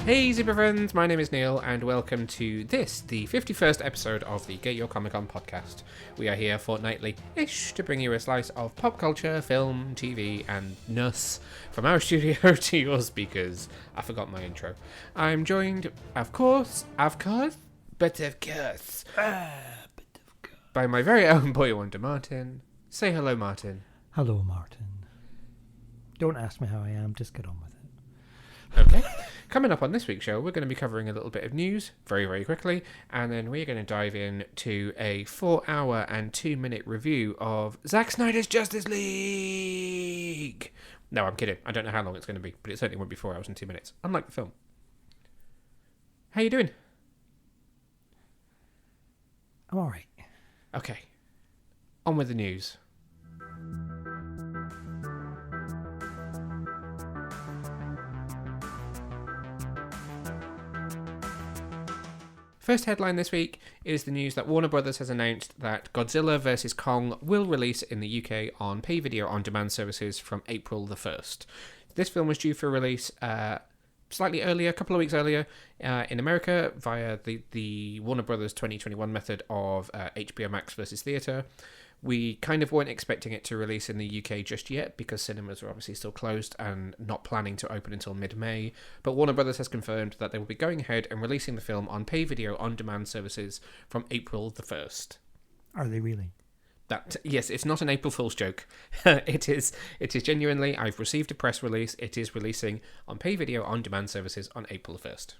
Hey Super Friends, my name is Neil and welcome to this, the 51st episode of the Get Your Comic Con podcast. We are here fortnightly-ish to bring you a slice of pop culture, film, TV and nurse from our studio to your speakers. I forgot my intro. I'm joined, of course, by my very own boy wonder Martin. Say hello, Martin. Hello, Martin. Don't ask me how I am, just get on with it. Okay. Coming up on this week's show, we're going to be covering a little bit of news very, very quickly, and then we're going to dive into a 4-hour and 2-minute review of Zack Snyder's Justice League. No, I'm kidding. I don't know how long it's going to be, but it certainly won't be 4 hours and 2 minutes, unlike the film. How you doing? I'm alright. Okay. On with the news. First headline this week is the news that Warner Brothers has announced that Godzilla vs. Kong will release in the UK on pay video on demand services from April the 1st. This film was due for release slightly earlier, a couple of weeks earlier, in America via the Warner Brothers 2021 method of HBO Max versus theatre. We kind of weren't expecting it to release in the UK just yet because cinemas are obviously still closed and not planning to open until mid-May. But Warner Brothers has confirmed that they will be going ahead and releasing the film on pay video on demand services from April the 1st. Are they really? Yes, it's not an April Fool's joke. It is genuinely, I've received a press release. It is releasing on pay video on demand services on April the 1st.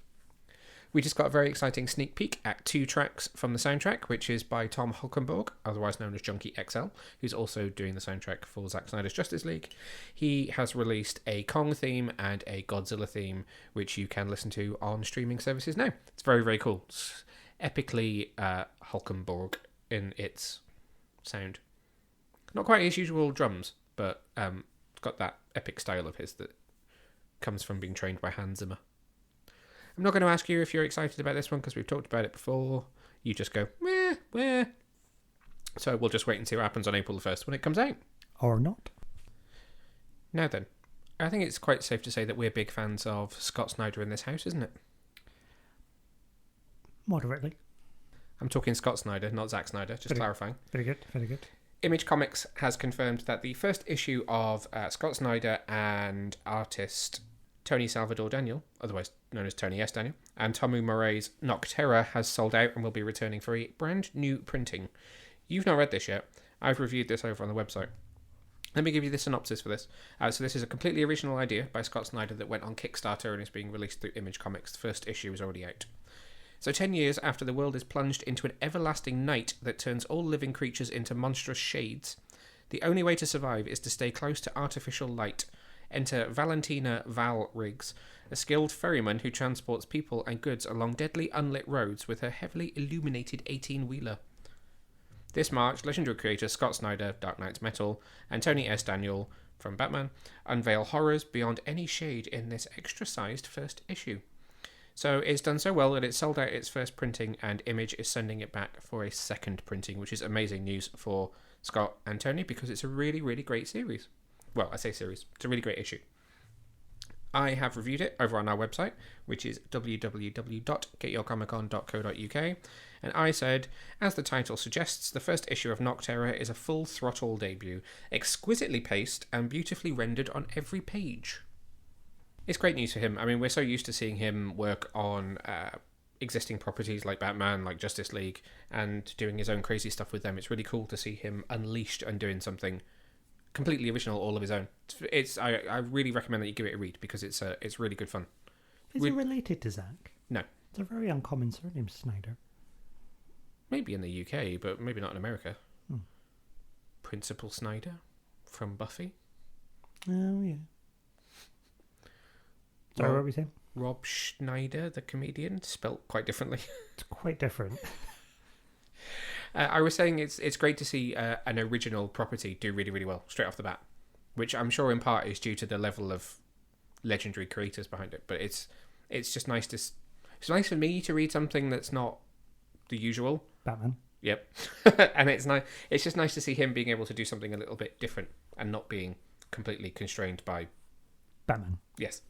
We just got a very exciting sneak peek at 2 tracks from the soundtrack, which is by Tom Holkenborg, otherwise known as Junkie XL, who's also doing the soundtrack for Zack Snyder's Justice League. He has released a Kong theme and a Godzilla theme, which you can listen to on streaming services now. It's very, very cool. It's epically Holkenborg in its sound. Not quite his usual drums, but it's got that epic style of his that comes from being trained by Hans Zimmer. I'm not going to ask you if you're excited about this one because we've talked about it before. You just go, meh. So we'll just wait and see what happens on April the 1st when it comes out. Or not. Now then, I think it's quite safe to say that we're big fans of Scott Snyder in this house, isn't it? Moderately. I'm talking Scott Snyder, not Zack Snyder, just clarifying. Very good, very good. Image Comics has confirmed that the first issue of Scott Snyder and artist Tony Salvador Daniel, otherwise known as Tony S. Daniel, and Tomu Murray's Nocterra has sold out and will be returning for a brand new printing. You've not read this yet. I've reviewed this over on the website. Let me give you the synopsis for this. So this is a completely original idea by Scott Snyder that went on Kickstarter and is being released through Image Comics. The first issue is already out. So 10 years after the world is plunged into an everlasting night that turns all living creatures into monstrous shades, the only way to survive is to stay close to artificial light. Enter Valentina Val Riggs, a skilled ferryman who transports people and goods along deadly unlit roads with her heavily illuminated 18-wheeler. This March, legendary creators Scott Snyder, Dark Knight's Metal, and Tony S. Daniel from Batman unveil horrors beyond any shade in this extra-sized first issue. So it's done so well that it sold out its first printing and Image is sending it back for a second printing, which is amazing news for Scott and Tony because it's a really, really great series. Well, I say series. It's a really great issue. I have reviewed it over on our website, which is www.getyourcomiccon.co.uk, and I said, as the title suggests, the first issue of Nocterra is a full-throttle debut, exquisitely paced and beautifully rendered on every page. It's great news for him. I mean, we're so used to seeing him work on existing properties like Batman, like Justice League, and doing his own crazy stuff with them. It's really cool to see him unleashed and doing something completely original, all of his own. I really recommend that you give it a read because it's really good fun. Is it related to Zack? No. It's a very uncommon surname, Snyder. Maybe in the UK, but maybe not in America. Principal Snyder from Buffy. Oh, yeah. Sorry, what were we saying? Rob Schneider, the comedian, spelt quite differently. It's quite different. I was saying it's great to see an original property do really, really well straight off the bat, which I'm sure in part is due to the level of legendary creators behind it. But it's just nice it's nice for me to read something that's not the usual. Batman. Yep. And it's nice. It's just nice to see him being able to do something a little bit different and not being completely constrained by Batman. Yes.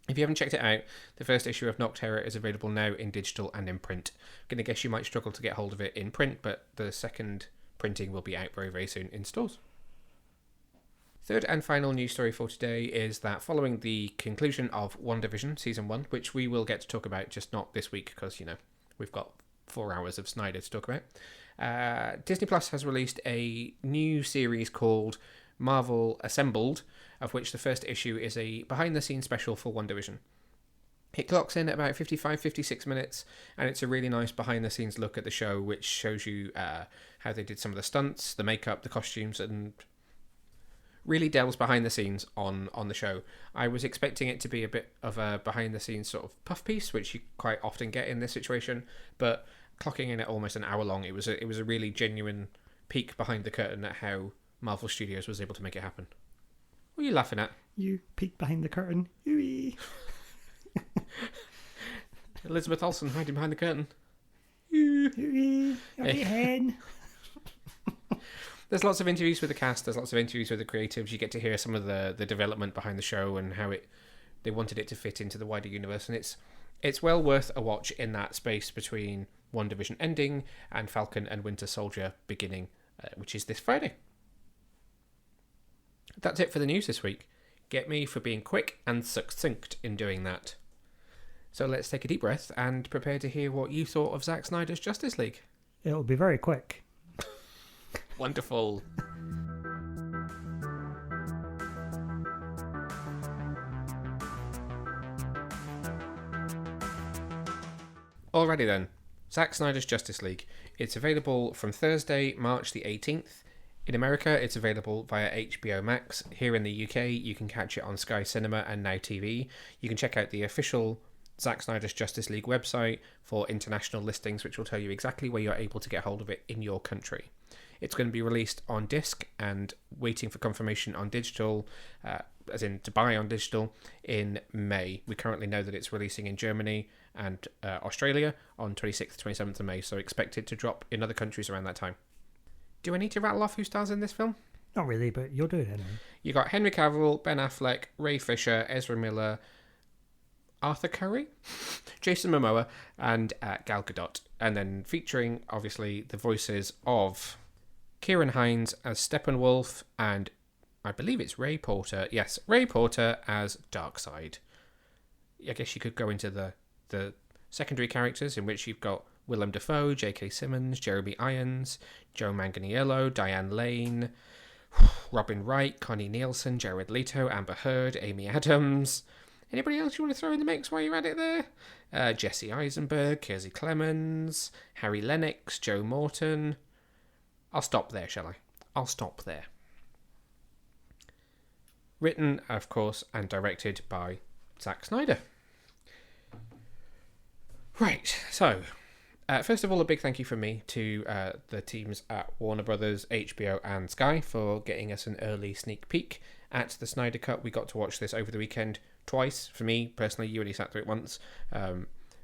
If you haven't checked it out, the first issue of Nocterra is available now in digital and in print. I'm going to guess you might struggle to get hold of it in print, but the second printing will be out very, very soon in stores. Third and final news story for today is that following the conclusion of WandaVision Season 1, which we will get to talk about, just not this week because, we've got 4 hours of Snyder to talk about, Disney Plus has released a new series called Marvel Assembled, of which the first issue is a behind-the-scenes special for WandaVision. It clocks in at about 55-56 minutes, and it's a really nice behind-the-scenes look at the show, which shows you how they did some of the stunts, the makeup, the costumes, and really delves behind the scenes on the show. I was expecting it to be a bit of a behind-the-scenes sort of puff piece, which you quite often get in this situation, but clocking in at almost an hour long, it was a really genuine peek behind the curtain at how Marvel Studios was able to make it happen. What are you laughing at? You peek behind the curtain. Ooh. Elizabeth Olsen hiding behind the curtain. Ooh. Hen. There's lots of interviews with the cast. There's lots of interviews with the creatives. You get to hear some of the development behind the show and how they wanted it to fit into the wider universe. And it's well worth a watch in that space between WandaVision ending and Falcon and Winter Soldier beginning, which is this Friday. That's it for the news this week. Get me for being quick and succinct in doing that. So let's take a deep breath and prepare to hear what you thought of Zack Snyder's Justice League. It'll be very quick. Wonderful. Alrighty then. Zack Snyder's Justice League. It's available from Thursday, March the 18th. In America, it's available via HBO Max. Here in the UK, you can catch it on Sky Cinema and Now TV. You can check out the official Zack Snyder's Justice League website for international listings, which will tell you exactly where you're able to get hold of it in your country. It's going to be released on disc and waiting for confirmation on digital, as in to buy on digital, in May. We currently know that it's releasing in Germany and Australia on 26th, 27th of May, so expect it to drop in other countries around that time. Do I need to rattle off who stars in this film? Not really, but you'll do it anyway. You got Henry Cavill, Ben Affleck, Ray Fisher, Ezra Miller, Arthur Curry, Jason Momoa, and Gal Gadot. And then featuring, obviously, the voices of Kieran Hines as Steppenwolf and I believe it's Ray Porter. Yes, Ray Porter as Darkseid. I guess you could go into the secondary characters, in which you've got Willem Dafoe, J.K. Simmons, Jeremy Irons, Joe Manganiello, Diane Lane, Robin Wright, Connie Nielsen, Jared Leto, Amber Heard, Amy Adams. Anybody else you want to throw in the mix while you're at it there? Jesse Eisenberg, Kiersey Clemens, Harry Lennox, Joe Morton. I'll stop there, shall I? I'll stop there. Written, of course, and directed by Zack Snyder. Right, so first of all, a big thank you from me to the teams at Warner Brothers, HBO and Sky for getting us an early sneak peek at the Snyder Cut. We got to watch this over the weekend twice. For me, personally, you only sat through it once,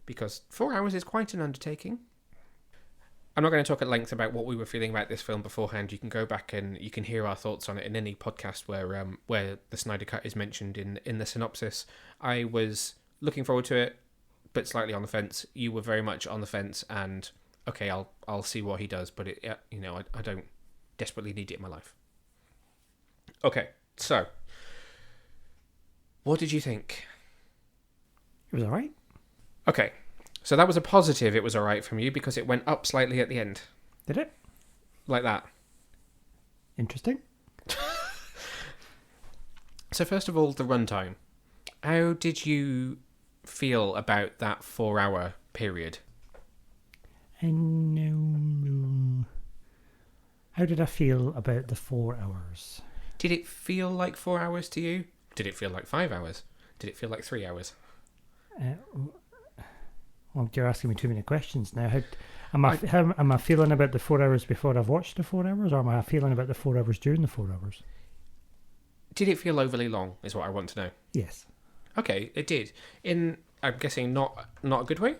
because 4 hours is quite an undertaking. I'm not going to talk at length about what we were feeling about this film beforehand. You can go back and you can hear our thoughts on it in any podcast where the Snyder Cut is mentioned in the synopsis. I was looking forward to it, but slightly on the fence. You were very much on the fence, and okay, I'll see what he does, but I don't desperately need it in my life. Okay, so what did you think? It was alright. Okay, so that was a positive. It was alright from you because it went up slightly at the end. Did it? Like that. Interesting. So first of all, the runtime. How did you feel about that 4 hour period? How did I feel about the 4 hours? Did it feel like 4 hours to you? Did it feel like 5 hours? Did it feel like 3 hours? Well, you're asking me too many questions now. How am I feeling about the 4 hours before I've watched the 4 hours, or am I feeling about the 4 hours during the 4 hours? Did it feel overly long, is what I want to know. Yes. Okay, it did. In, I'm guessing, not a good way?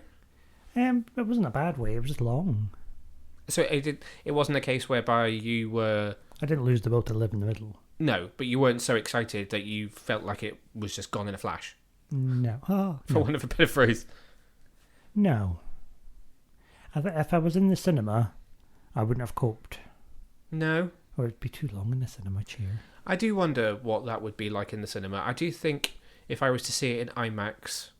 It wasn't a bad way, it was just long. So it wasn't a case whereby you were... I didn't lose the will to live in the middle. No, but you weren't so excited that you felt like it was just gone in a flash. No. Oh, For no. want of a better phrase. No. If I was in the cinema, I wouldn't have coped. No. Or it'd be too long in the cinema chair. I do wonder what that would be like in the cinema. I do think if I was to see it in IMAX,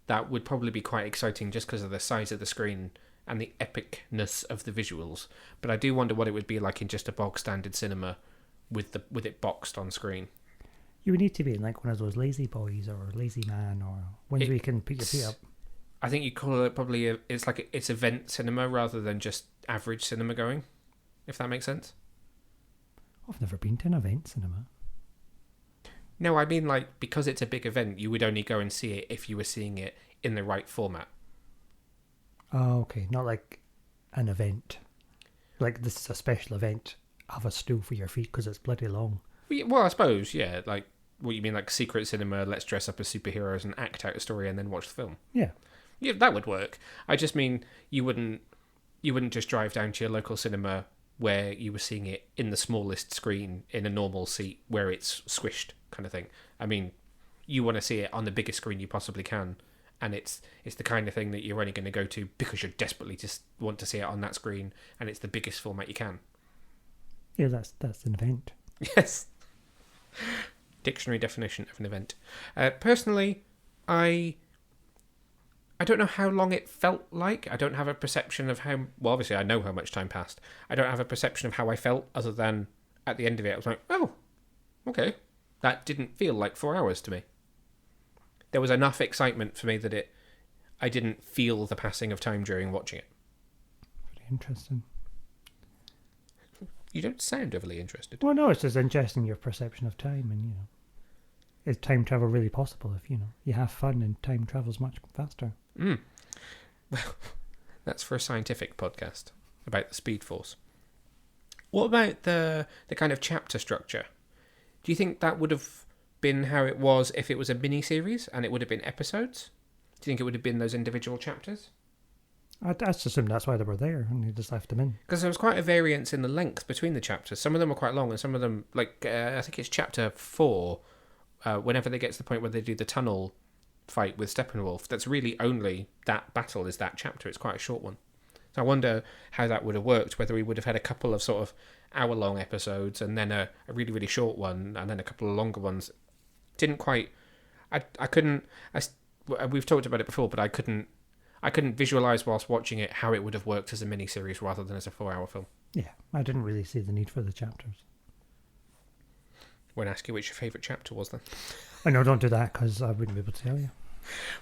that would probably be quite exciting just because of the size of the screen and the epicness of the visuals. But I do wonder what it would be like in just a bog standard cinema with it boxed on screen. You would need to be in like one of those lazy boys or lazy man or ones where you can put your feet up. I think you call it probably it's event cinema rather than just average cinema going, if that makes sense. I've never been to an event cinema. No, I mean like because it's a big event, you would only go and see it if you were seeing it in the right format. Oh, okay. Not like an event. Like this is a special event. Have a stool for your feet because it's bloody long. Well, I suppose, yeah. Like, what you mean, like secret cinema, let's dress up as superheroes and act out a story and then watch the film. Yeah. Yeah, that would work. I just mean you wouldn't just drive down to your local cinema where you were seeing it in the smallest screen in a normal seat where it's squished kind of thing. I mean, you want to see it on the biggest screen you possibly can, and it's the kind of thing that you're only going to go to because you desperately just want to see it on that screen, and it's the biggest format you can. Yeah, that's an event. Yes. Dictionary definition of an event. Personally, I don't know how long it felt like. I don't have a perception of how... Well, obviously, I know how much time passed. I don't have a perception of how I felt other than at the end of it, I was like, oh, okay. That didn't feel like 4 hours to me. There was enough excitement for me that I didn't feel the passing of time during watching it. Very interesting. You don't sound overly interested. Well, no, it's just interesting your perception of time and, is time travel really possible if, you have fun and time travels much faster? Well, that's for a scientific podcast about the Speed Force. What about the kind of chapter structure? Do you think that would have been how it was if it was a mini-series and it would have been episodes? Do you think it would have been those individual chapters? I just assume that's why they were there and they just left them in. Because there was quite a variance in the length between the chapters. Some of them were quite long and some of them, like, I think it's chapter 4, whenever they get to the point where they do the tunnel fight with Steppenwolf, that's really only that battle is that chapter. It's quite a short one. So I wonder how that would have worked, whether we would have had a couple of sort of hour-long episodes and then a really, really short one and then a couple of longer ones. Didn't quite... We've talked about it before, but I couldn't visualise whilst watching it how it would have worked as a mini-series rather than as a 4-hour film. Yeah, I didn't really see the need for the chapters. Won't ask you which your favourite chapter was then. I know, don't do that because I wouldn't be able to tell you.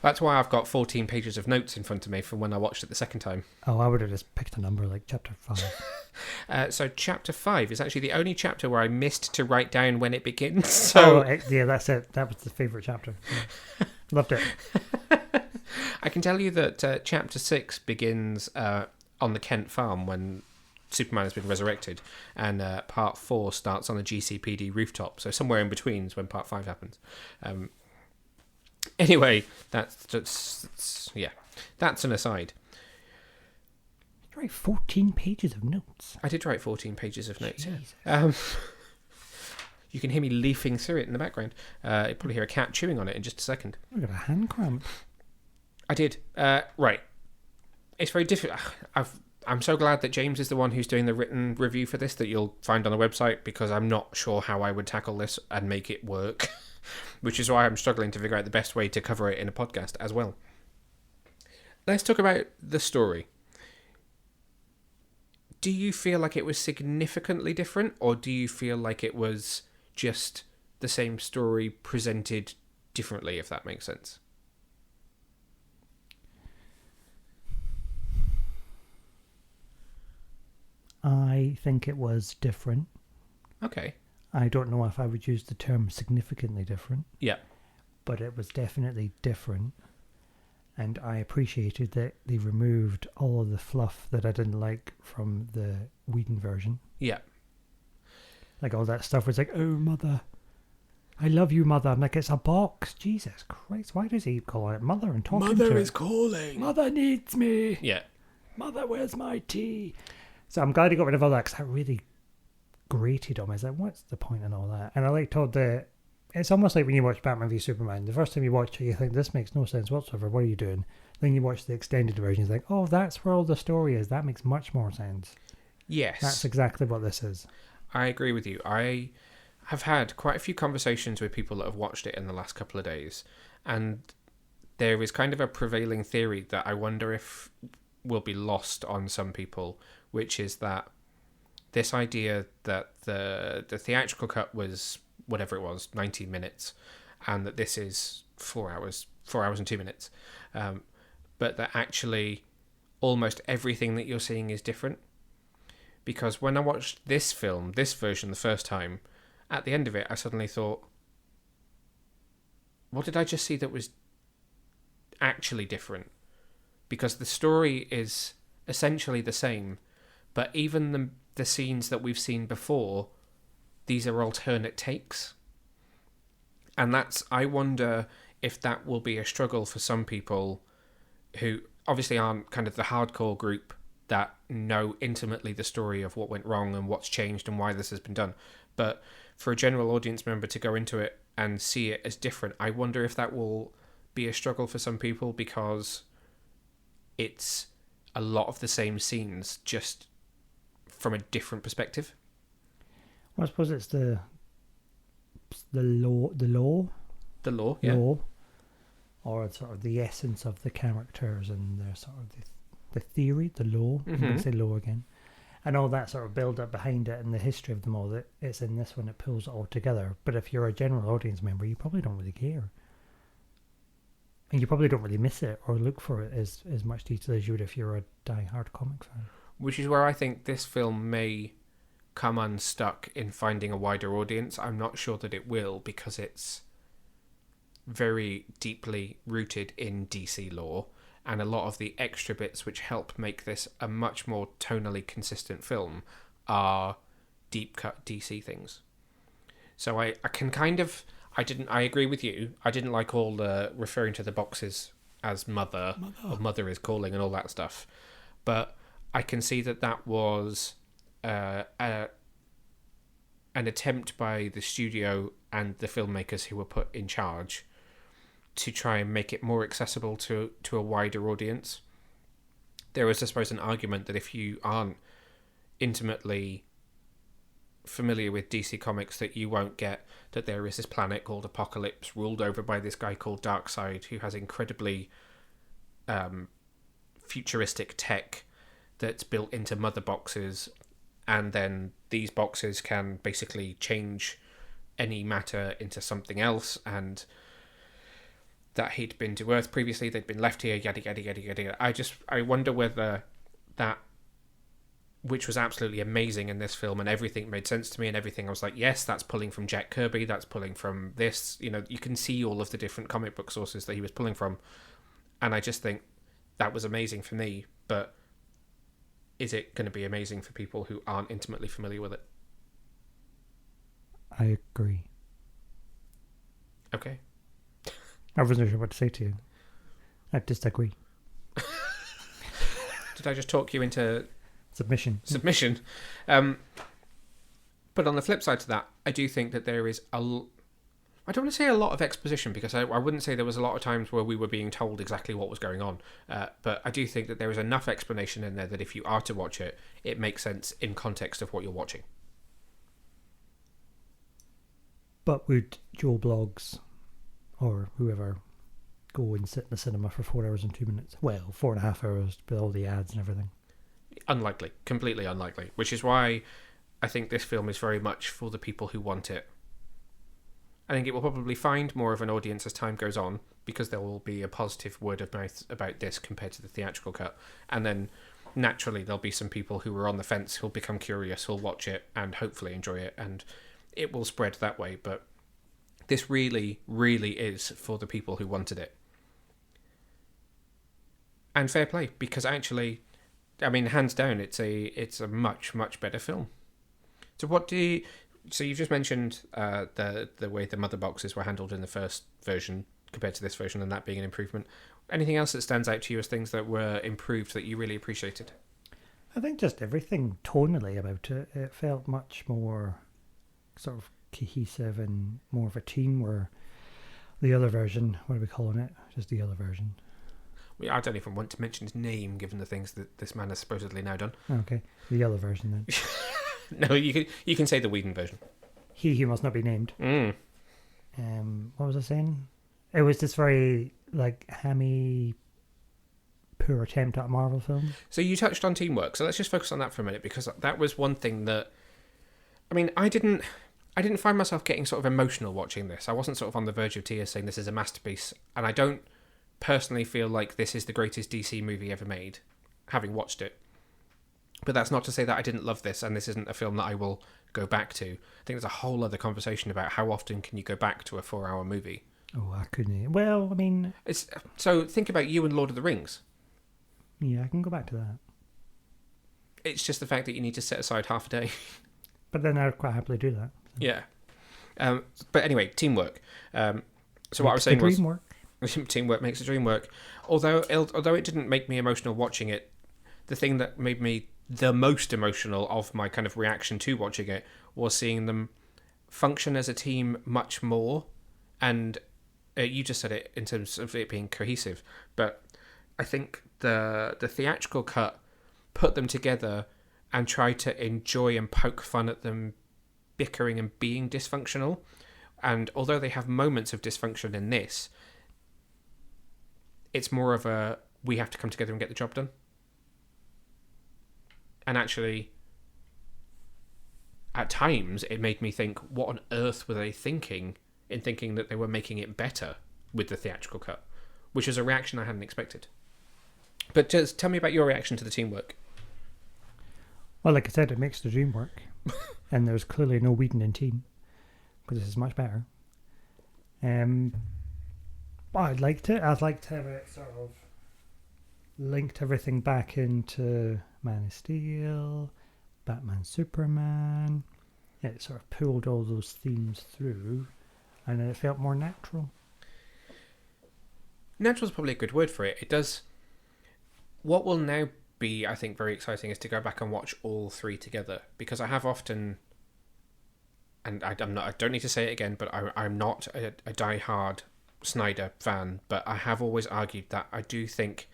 That's why I've got 14 pages of notes in front of me from when I watched it the second time. Oh, I would have just picked a number like chapter 5. So chapter 5 is actually the only chapter where I missed to write down when it begins. So yeah, that's it. That was the favourite chapter. Yeah. Loved it. I can tell you that chapter 6 begins on the Kent farm when Superman has been resurrected, and part 4 starts on the GCPD rooftop. So somewhere in between is when part 5 happens. Anyway, that's an aside. You write 14 pages of notes. I did write 14 pages of notes. Jesus. Yeah. You can hear me leafing through it in the background. You'll probably hear a cat chewing on it in just a second. I got a hand cramp. I did. Right. It's very difficult. I'm so glad that James is the one who's doing the written review for this that you'll find on the website, because I'm not sure how I would tackle this and make it work, which is why I'm struggling to figure out the best way to cover it in a podcast as well. Let's talk about the story. Do you feel like it was significantly different, or do you feel like it was just the same story presented differently, if that makes sense? I think it was different. Okay. I don't know if I would use the term significantly different. Yeah. But it was definitely different. And I appreciated that they removed all of the fluff that I didn't like from the Whedon version. Yeah. Like all that stuff was like, oh, mother, I love you, mother. I'm like, it's a box. Jesus Christ. Why does he keep calling it mother and talking to it? Mother is calling. Mother needs me. Yeah. Mother, where's my tea? So I'm glad he got rid of all that, because that really grated on me. I was like, what's the point in all that? And I liked all the it's almost like when you watch Batman v Superman. The first time you watch it, you think this makes no sense whatsoever. What are you doing? Then you watch the extended version, you think, oh, that's where all the story is. That makes much more sense. Yes. That's exactly what this is. I agree with you. I have had quite a few conversations with people that have watched it in the last couple of days, and there is kind of a prevailing theory that I wonder if will be lost on some people, which is that this idea that the theatrical cut was whatever it was, 90 minutes, and that this is 4 hours and 2 minutes, but that actually almost everything that you're seeing is different. Because when I watched this film, this version, the first time, at the end of it, I suddenly thought, what did I just see that was actually different? Because the story is essentially the same, but even the scenes that we've seen before, these are alternate takes. And I wonder if that will be a struggle for some people who obviously aren't kind of the hardcore group that know intimately the story of what went wrong and what's changed and why this has been done. But for a general audience member to go into it and see it as different, I wonder if that will be a struggle for some people, because it's a lot of the same scenes, just from a different perspective. Well, I suppose it's the law, Yeah. law, or sort of the essence of the characters and the sort of the theory, the law. I'm going to say law again, and all that sort of build up behind it and the history of them all. That it's in this one, it pulls it all together. But if you're a general audience member, you probably don't really care, and you probably don't really miss it or look for it as much detail as you would if you're a die-hard comic fan. Which is where I think this film may come unstuck in finding a wider audience. I'm not sure that it will, because it's very deeply rooted in DC lore, and a lot of the extra bits which help make this a much more tonally consistent film are deep cut DC things. So I can kind of, I agree with you. I didn't like all the referring to the boxes as mother. Or mother is calling and all that stuff. But I can see that was an attempt by the studio and the filmmakers who were put in charge to try and make it more accessible to a wider audience. There is, I suppose, an argument that if you aren't intimately familiar with DC Comics, that you won't get that there is this planet called Apocalypse ruled over by this guy called Darkseid, who has incredibly futuristic tech that's built into mother boxes, and then these boxes can basically change any matter into something else, and that he'd been to Earth previously, they'd been left here, yada yada yada yada. I wonder whether that, which was absolutely amazing in this film, and everything made sense to me, and everything I was like, yes, that's pulling from Jack Kirby, that's pulling from this, you can see all of the different comic book sources that he was pulling from, and I just think that was amazing for me. But is it going to be amazing for people who aren't intimately familiar with it? I agree. Okay. I wasn't sure what to say to you. I disagree. Did I just talk you into submission? But on the flip side to that, I do think that there is I don't want to say a lot of exposition, because I wouldn't say there was a lot of times where we were being told exactly what was going on. But I do think that there is enough explanation in there that if you are to watch it, it makes sense in context of what you're watching. But would Joe Blogs or whoever go and sit in the cinema for 4 hours and 2 minutes? Well, 4.5 hours with all the ads and everything. Unlikely. Completely unlikely. Which is why I think this film is very much for the people who want it. I think it will probably find more of an audience as time goes on, because there will be a positive word of mouth about this compared to the theatrical cut. And then naturally there'll be some people who are on the fence who'll become curious, who'll watch it and hopefully enjoy it, and it will spread that way. But this really, really is for the people who wanted it. And fair play, because actually, I mean, hands down, it's a much, much better film. So so you've just mentioned the way the mother boxes were handled in the first version compared to this version, and that being an improvement. Anything else that stands out to you as things that were improved that you really appreciated? I think just everything tonally about it. It felt much more sort of cohesive and more of a team, where the other version, what are we calling it? Just the other version. I don't even want to mention his name, given the things that this man has supposedly now done. Okay, the other version then. No, you can say the Whedon version. He must not be named. Mm. What was I saying? It was this very like hammy, poor attempt at a Marvel film. So you touched on teamwork, so let's just focus on that for a minute, because that was one thing that, I mean, I didn't find myself getting sort of emotional watching this. I wasn't sort of on the verge of tears saying this is a masterpiece, and I don't personally feel like this is the greatest DC movie ever made, having watched it. But that's not to say that I didn't love this, and this isn't a film that I will go back to. I think there's a whole other conversation about how often can you go back to a 4-hour movie. Oh, I couldn't. Well, I mean... So think about you and Lord of the Rings. Yeah, I can go back to that. It's just the fact that you need to set aside half a day. But then I'd quite happily do that. So. Yeah. But anyway, teamwork. So what I was saying was... Teamwork makes the dream work. Although it didn't make me emotional watching it, the thing that made me the most emotional of my kind of reaction to watching it was seeing them function as a team much more. And you just said it in terms of it being cohesive, but I think the theatrical cut put them together and tried to enjoy and poke fun at them bickering and being dysfunctional. And although they have moments of dysfunction in this, it's more of a, we have to come together and get the job done. And actually, at times, it made me think, what on earth were they thinking in thinking that they were making it better with the theatrical cut? Which is a reaction I hadn't expected. But just tell me about your reaction to the teamwork. Well, like I said, it makes the dream work. And there's clearly no Whedon in team, because this is much better. But I'd liked it. I'd like to have it sort of linked everything back into Man of Steel, Batman, Superman. It sort of pulled all those themes through, and it felt more natural. Natural is probably a good word for it. It does. What will now be, I think, very exciting is to go back and watch all three together, because I have often, and I don't need to say it again, but I'm not a die-hard Snyder fan, but I have always argued that I do think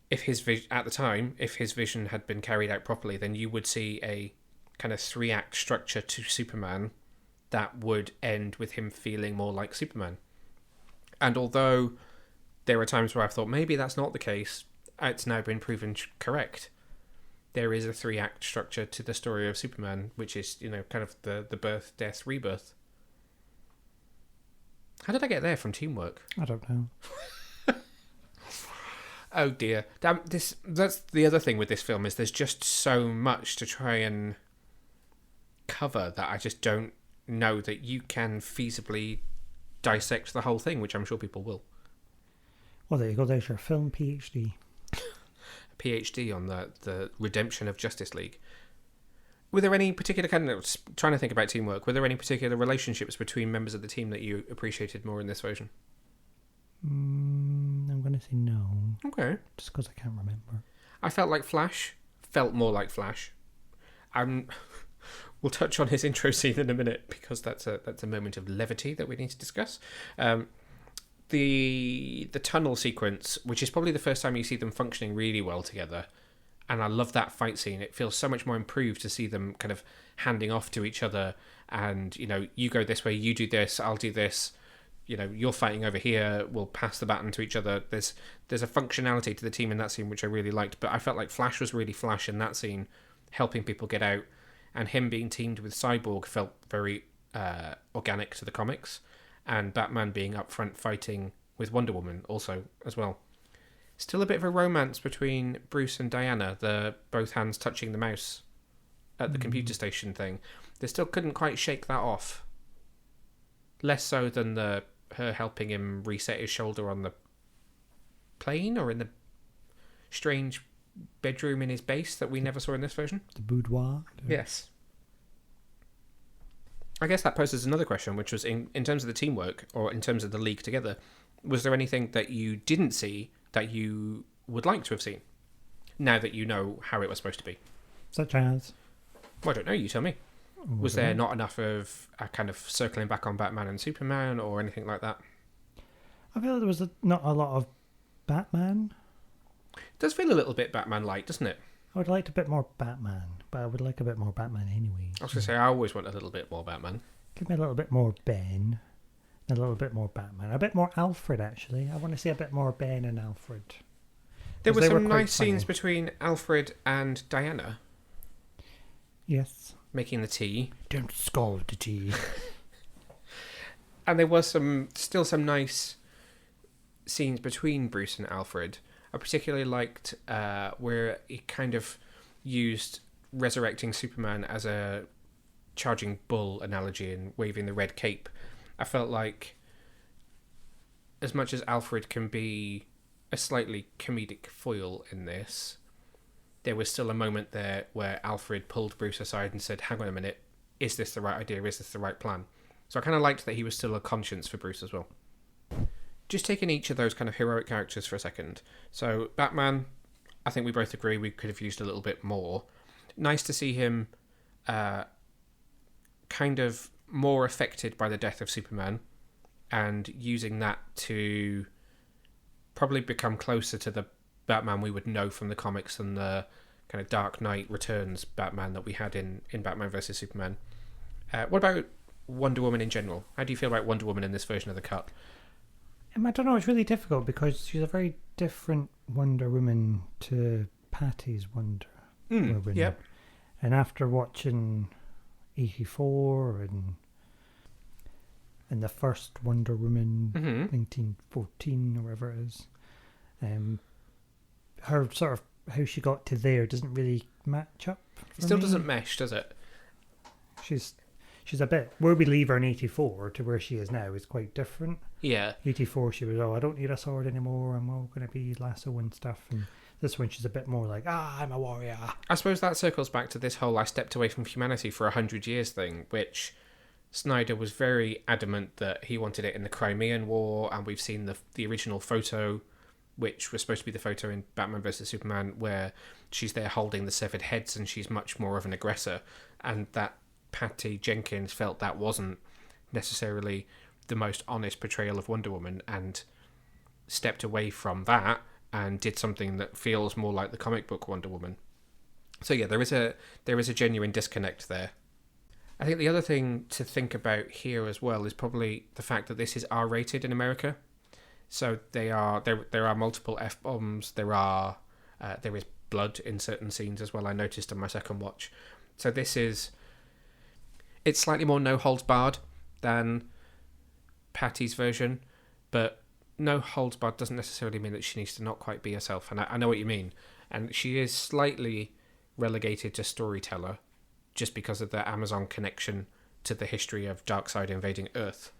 if his vision had been carried out properly, then you would see a kind of 3-act structure to Superman that would end with him feeling more like Superman. And although there are times where I've thought maybe that's not the case, it's now been proven correct. There is a 3-act structure to the story of Superman, which is, kind of the birth, death, rebirth. How did I get there from teamwork? I don't know. Oh dear. That's the other thing with this film, is there's just so much to try and cover that I just don't know that you can feasibly dissect the whole thing, which I'm sure people will. Well, there you go. There's your film PhD. A PhD on the redemption of Justice League. Were there any particular trying to think about teamwork, were there any particular relationships between members of the team that you appreciated more in this version? I'm going to say no. Okay. Just because I can't remember. I felt like Flash. Felt more like Flash. We'll touch on his intro scene in a minute, because that's a moment of levity that we need to discuss. The tunnel sequence, which is probably the first time you see them functioning really well together, and I love that fight scene. It feels so much more improved to see them kind of handing off to each other, and you go this way, you do this, I'll do this. You're fighting over here, we'll pass the baton to each other. There's a functionality to the team in that scene which I really liked, but I felt like Flash was really Flash in that scene, helping people get out, and him being teamed with Cyborg felt very organic to the comics, and Batman being up front fighting with Wonder Woman also as well. Still a bit of a romance between Bruce and Diana, the both hands touching the mouse at the computer station thing. They still couldn't quite shake that off. Less so than her helping him reset his shoulder on the plane, or in the strange bedroom in his base that we never saw in this version. The boudoir. Yes. I guess that poses another question, which was in terms of the teamwork, or in terms of the league together, was there anything that you didn't see that you would like to have seen, now that you know how it was supposed to be? Such as? Well, I don't know, you tell me. Was there not enough of a kind of circling back on Batman and Superman or anything like that? I feel like there was not a lot of Batman. It does feel a little bit Batman-like, doesn't it? I would like a bit more Batman, but I would like a bit more Batman anyway. I was going to say, I always want a little bit more Batman. Give me a little bit more Ben, a little bit more Batman, a bit more Alfred, actually. I want to see a bit more Ben and Alfred. There were some nice scenes between Alfred and Diana. Yes. Making the tea. Don't scald the tea. And there was still some nice scenes between Bruce and Alfred. I particularly liked where he kind of used resurrecting Superman as a charging bull analogy and waving the red cape. I felt like as much as Alfred can be a slightly comedic foil in this, there was still a moment there where Alfred pulled Bruce aside and said, hang on a minute, is this the right idea? Is this the right plan? So I kind of liked that he was still a conscience for Bruce as well. Just taking each of those kind of heroic characters for a second. So Batman, I think we both agree we could have used a little bit more. Nice to see him kind of more affected by the death of Superman and using that to probably become closer to the Batman we would know from the comics than the kind of Dark Knight Returns Batman that we had in Batman vs Superman. What about Wonder Woman in general? How do you feel about Wonder Woman in this version of the cut? I don't know, it's really difficult because she's a very different Wonder Woman to Patty's Wonder Woman. Yep. And after watching 84 and the first Wonder Woman, 1914 or whatever it is, her sort of how she got to there doesn't really match up. It still doesn't mesh, does it? She's a bit, where we leave her in 84 to where she is now is quite different. Yeah. 84 she was, I don't need a sword anymore, I'm all going to be lasso and stuff. And this one she's a bit more like, I'm a warrior. I suppose that circles back to this whole I stepped away from humanity for 100 years thing, which Snyder was very adamant that he wanted it in the Crimean War, and we've seen the original photo, which was supposed to be the photo in Batman vs Superman, where she's there holding the severed heads and she's much more of an aggressor, and that Patty Jenkins felt that wasn't necessarily the most honest portrayal of Wonder Woman and stepped away from that and did something that feels more like the comic book Wonder Woman. So yeah, there is a genuine disconnect there. I think the other thing to think about here as well is probably the fact that this is R-rated in America. So there are multiple F-bombs. There is blood in certain scenes as well. I noticed on my second watch. So it's slightly more no holds barred than Patty's version, but no holds barred doesn't necessarily mean that she needs to not quite be herself. And I know what you mean. And she is slightly relegated to storyteller just because of the Amazon connection to the history of Darkseid invading Earth.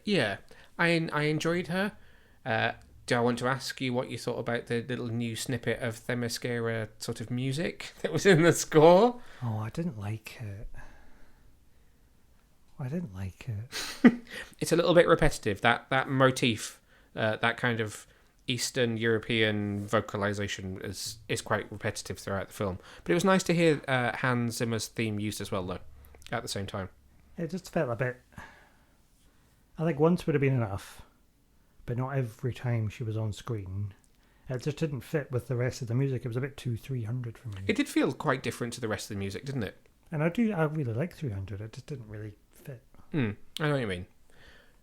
Yeah, I enjoyed her. Do I want to ask you what you thought about the little new snippet of Themyscira sort of music that was in the score? Oh, I didn't like it. It's a little bit repetitive. That motif, that kind of Eastern European vocalization is quite repetitive throughout the film. But it was nice to hear Hans Zimmer's theme used as well, though, at the same time. It just felt a bit... I think once would have been enough, but not every time she was on screen. It just didn't fit with the rest of the music. It was a bit too 300 for me. It did feel quite different to the rest of the music, didn't it? And I really like 300. It just didn't really fit. I know what you mean.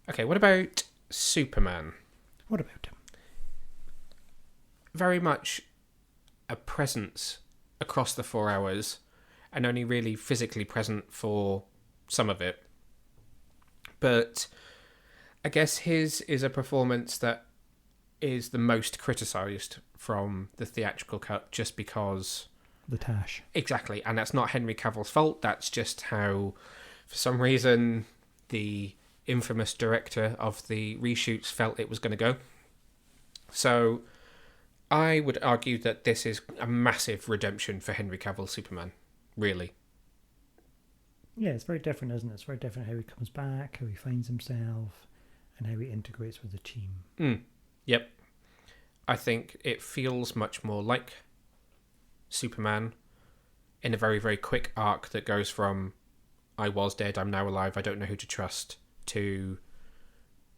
Okay, what about Superman? What about him? Very much a presence across the 4 hours, and only really physically present for some of it. But I guess his is a performance that is the most criticised from the theatrical cut, just because... The Tash. Exactly, and that's not Henry Cavill's fault. That's just how, for some reason, the infamous director of the reshoots felt it was going to go. So I would argue that this is a massive redemption for Henry Cavill's Superman, really. Yeah, it's very different, isn't it? It's very different how he comes back, how he finds himself, and how he integrates with the team. Yep. I think it feels much more like Superman in a very, very quick arc that goes from I was dead, I'm now alive, I don't know who to trust, to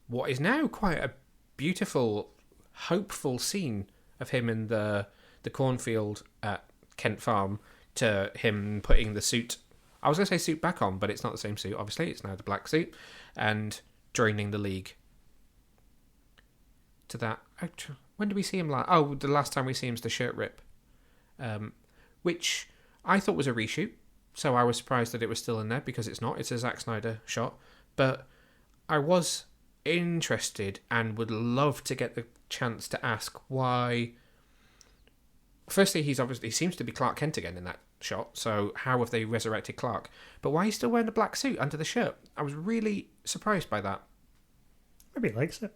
what is now quite a beautiful, hopeful scene of him in the cornfield at Kent Farm, to him putting the suit, I was going to say suit back on, but it's not the same suit, obviously, it's now the black suit, and joining the League. To that, when do we see him last? Oh, the last time we see him is the shirt rip, which I thought was a reshoot, so I was surprised that it was still in there, because it's not, it's a Zack Snyder shot, but I was interested and would love to get the chance to ask why. Firstly, he seems to be Clark Kent again in that shot, so how have they resurrected Clark? But why he's still wearing the black suit under the shirt? I was really surprised by that. Maybe he likes it.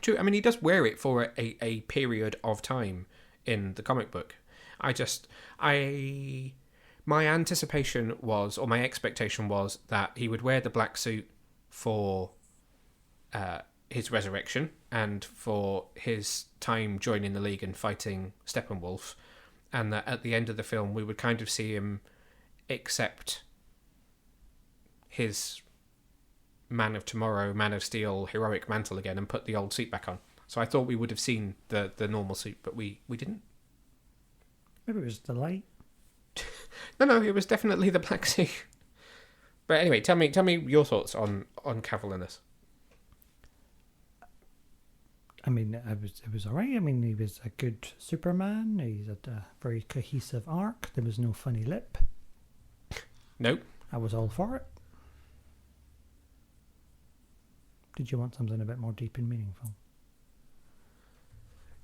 True, I mean, he does wear it for a period of time in the comic book. My anticipation was, or my expectation was, that he would wear the black suit for his resurrection and for his time joining the League and fighting Steppenwolf, and that at the end of the film we would kind of see him accept his Man of Tomorrow, Man of Steel, heroic mantle again and put the old suit back on. So I thought we would have seen the normal suit, but we didn't. Maybe it was the light. No, it was definitely the black suit. But anyway, tell me your thoughts on Cavill in this. I mean, it was alright. I mean, he was a good Superman. He had a very cohesive arc. There was no funny lip. Nope. I was all for it. Did you want something a bit more deep and meaningful?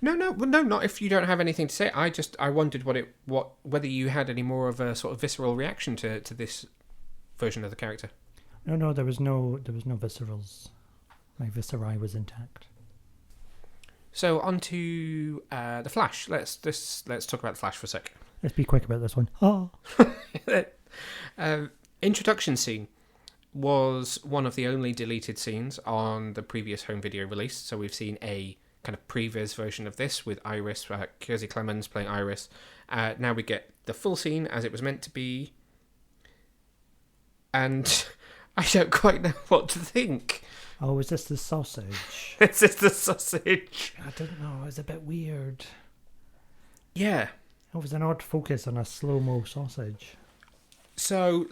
No, not if you don't have anything to say. I wondered whether you had any more of a sort of visceral reaction to this version of the character. No, there was no viscerals. My visceri was intact. So on to the Flash. Let's talk about the Flash for a sec. Let's be quick about this one. Oh. Introduction scene was one of the only deleted scenes on the previous home video release. So we've seen a kind of previs version of this with Iris, Kiersey Clemons playing Iris. Now we get the full scene as it was meant to be. And I don't quite know what to think. Oh, is this the sausage? Is this the sausage? I don't know. It was a bit weird. Yeah. It was an odd focus on a slow-mo sausage. So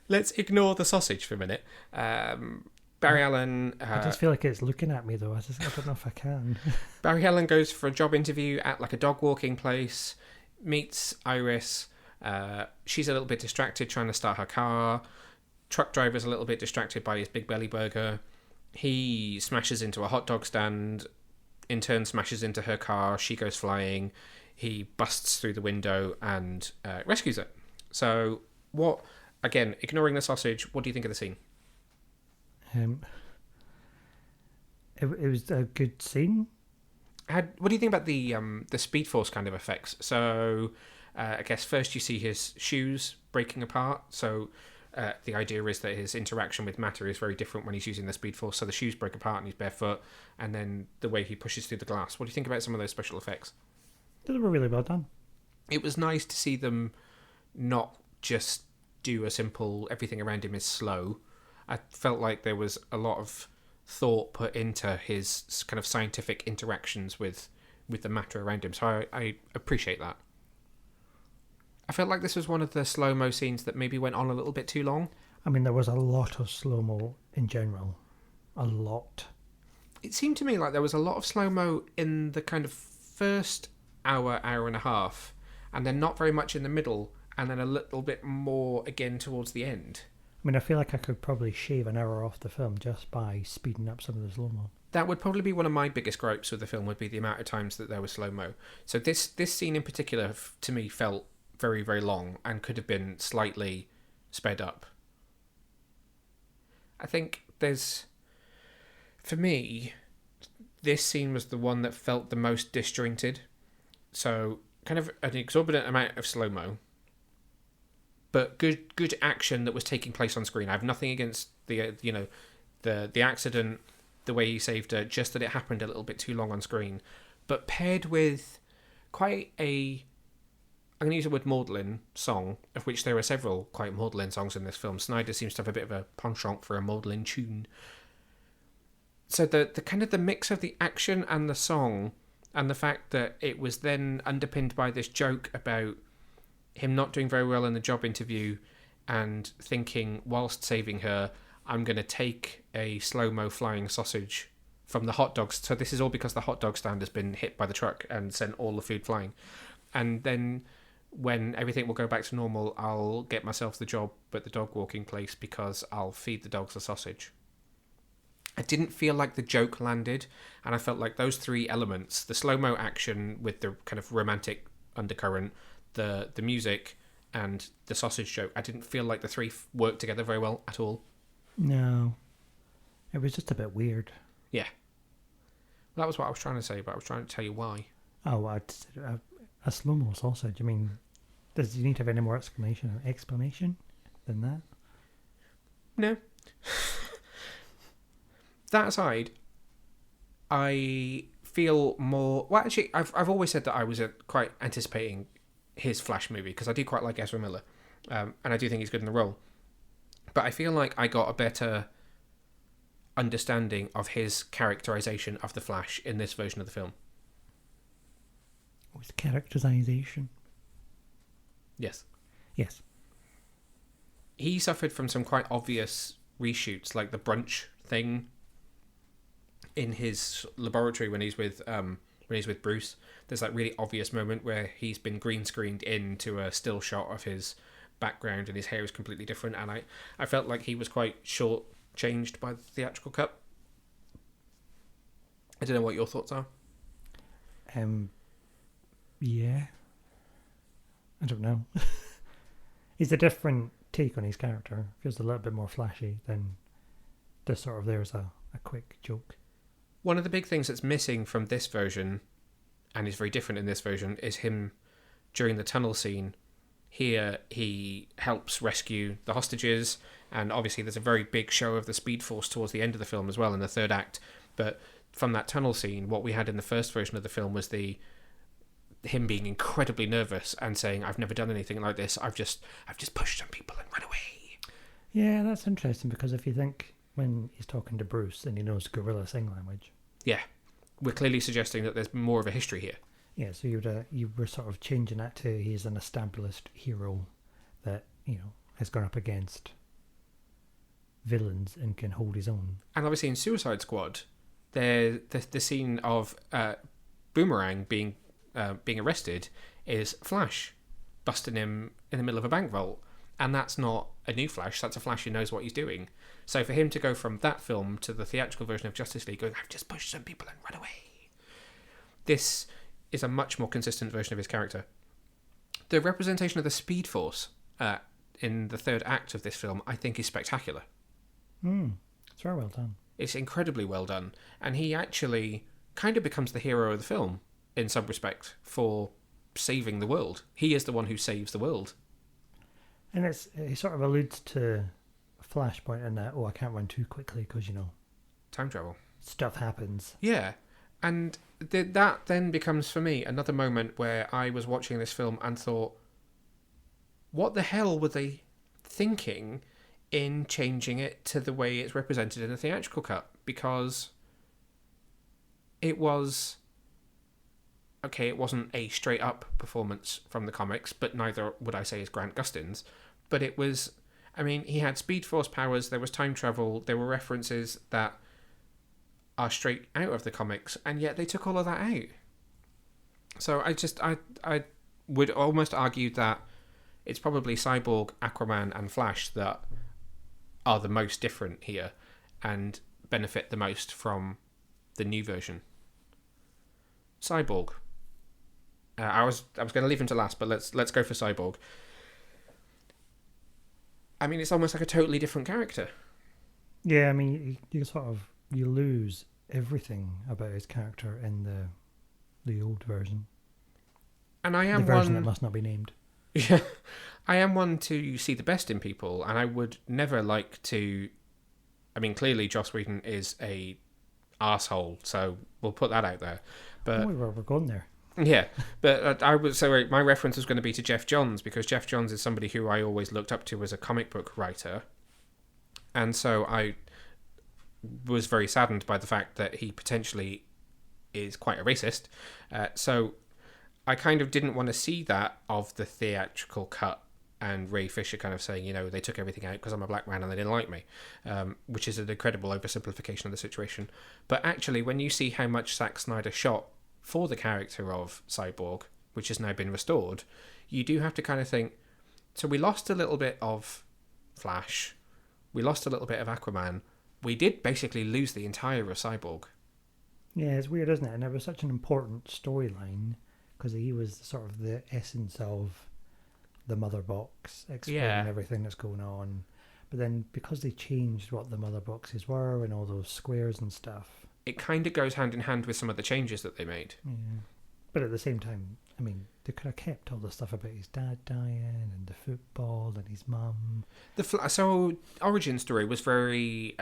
let's ignore the sausage for a minute. Barry Allen... I just feel like it's looking at me, though. I don't know if I can. Barry Allen goes for a job interview at like a dog walking place, meets Iris. She's a little bit distracted trying to start her car. Truck driver's a little bit distracted by his big belly burger. He smashes into a hot dog stand, in turn smashes into her car. She goes flying. He busts through the window and rescues her. So what, again, ignoring the sausage, what do you think of the scene? It was a good scene. What do you think about the Speed Force kind of effects? So I guess first you see his shoes breaking apart. So the idea is that his interaction with matter is very different when he's using the Speed Force. So the shoes break apart and he's barefoot, and then the way he pushes through the glass. What do you think about some of those special effects? They were really well done. It was nice to see them not just do a simple everything around him is slow. I felt like there was a lot of thought put into his kind of scientific interactions with the matter around him. So I appreciate that. I felt like this was one of the slow-mo scenes that maybe went on a little bit too long. I mean, there was a lot of slow-mo in general. A lot. It seemed to me like there was a lot of slow-mo in the kind of first hour and a half, and then not very much in the middle, and then a little bit more again towards the end. I mean, I feel like I could probably shave an hour off the film just by speeding up some of the slow-mo. That would probably be one of my biggest gripes with the film, would be the amount of times that there was slow-mo. So this scene in particular, to me, felt very, very long and could have been slightly sped up. I think for me, this scene was the one that felt the most disjointed. So kind of an exorbitant amount of slow-mo, but good action that was taking place on screen. I have nothing against the accident, the way he saved her, just that it happened a little bit too long on screen. But paired with quite a I'm going to use the word maudlin song, of which there are several quite maudlin songs in this film. Snyder seems to have a bit of a penchant for a maudlin tune. So the kind of the mix of the action and the song, and the fact that it was then underpinned by this joke about him not doing very well in the job interview and thinking, whilst saving her, I'm going to take a slow-mo flying sausage from the hot dogs. So this is all because the hot dog stand has been hit by the truck and sent all the food flying. And then when everything will go back to normal, I'll get myself the job at the dog walking place because I'll feed the dogs a sausage. I didn't feel like the joke landed, and I felt like those three elements, the slow-mo action with the kind of romantic undercurrent, the music, and the sausage joke, I didn't feel like the three worked together very well at all. No. It was just a bit weird. Yeah. Well, that was what I was trying to say, but I was trying to tell you why. Oh, a slow-mo sausage. I mean, does you need to have any more explanation than that? No. That aside, I feel more... Well, actually, I've always said that I was quite anticipating his Flash movie, because I do quite like Ezra Miller, and I do think he's good in the role. But I feel like I got a better understanding of his characterization of the Flash in this version of the film. His characterization? Yes. Yes. He suffered from some quite obvious reshoots, like the brunch thing in his laboratory when he's with Bruce. There's that really obvious moment where he's been green screened into a still shot of his background and his hair is completely different, and I felt like he was quite short changed by the theatrical cut. I don't know what your thoughts are. Yeah. I don't know. He's a different take on his character. Feels a little bit more flashy than just sort of there's a quick joke. One of the big things that's missing from this version, and is very different in this version, is him during the tunnel scene. Here, he helps rescue the hostages, and obviously there's a very big show of the Speed Force towards the end of the film as well, in the third act. But from that tunnel scene, what we had in the first version of the film was him being incredibly nervous and saying, "I've never done anything like this. I've just pushed some people and run away." Yeah, that's interesting, because if you think when he's talking to Bruce and he knows gorilla sign language. Yeah, we're clearly suggesting that there's more of a history here. Yeah, so you were sort of changing that to he's an established hero that, has gone up against villains and can hold his own. And obviously in Suicide Squad, the scene of Boomerang being arrested is Flash busting him in the middle of a bank vault. And that's not a new Flash, that's a Flash who knows what he's doing. So for him to go from that film to the theatrical version of Justice League going, "I've just pushed some people and run away," this is a much more consistent version of his character. The representation of the Speed Force in the third act of this film, I think, is spectacular. It's very well done. It's incredibly well done. And he actually kind of becomes the hero of the film, in some respect, for saving the world. He is the one who saves the world. And he sort of alludes to Flashpoint in that, I can't run too quickly because, Time travel. Stuff happens. Yeah. And that then becomes, for me, another moment where I was watching this film and thought, what the hell were they thinking in changing it to the way it's represented in the theatrical cut? Because it was... Okay, it wasn't a straight-up performance from the comics, but neither would I say is Grant Gustin's. But it was... I mean, he had Speed Force powers, there was time travel, there were references that are straight out of the comics, and yet they took all of that out. So I would almost argue that it's probably Cyborg, Aquaman, and Flash that are the most different here and benefit the most from the new version. Cyborg. I was going to leave him to last, but let's go for Cyborg. I mean, it's almost like a totally different character. Yeah, I mean, you lose everything about his character in the old version. And I am the version that must not be named. Yeah, I am one to see the best in people, and I would never like to. I mean, clearly, Joss Whedon is a arsehole, so we'll put that out there. But we're going there. Yeah, but my reference was going to be to Jeff Johns, because Jeff Johns is somebody who I always looked up to as a comic book writer, and so I was very saddened by the fact that he potentially is quite a racist. So I kind of didn't want to see that of the theatrical cut, and Ray Fisher kind of saying, they took everything out because I'm a black man and they didn't like me, which is an incredible oversimplification of the situation. But actually, when you see how much Zack Snyder shot for the character of Cyborg, which has now been restored, you do have to kind of think, so we lost a little bit of Flash, we lost a little bit of Aquaman, we did basically lose the entire of Cyborg. Yeah, it's weird, isn't it? And it was such an important storyline, because he was sort of the essence of the mother box, explaining everything that's going on. But then, because they changed what the mother boxes were and all those squares and stuff, it kind of goes hand in hand with some of the changes that they made. Yeah. But at the same time, I mean, they could have kept all the stuff about his dad dying and the football and his mum. So origin story was very,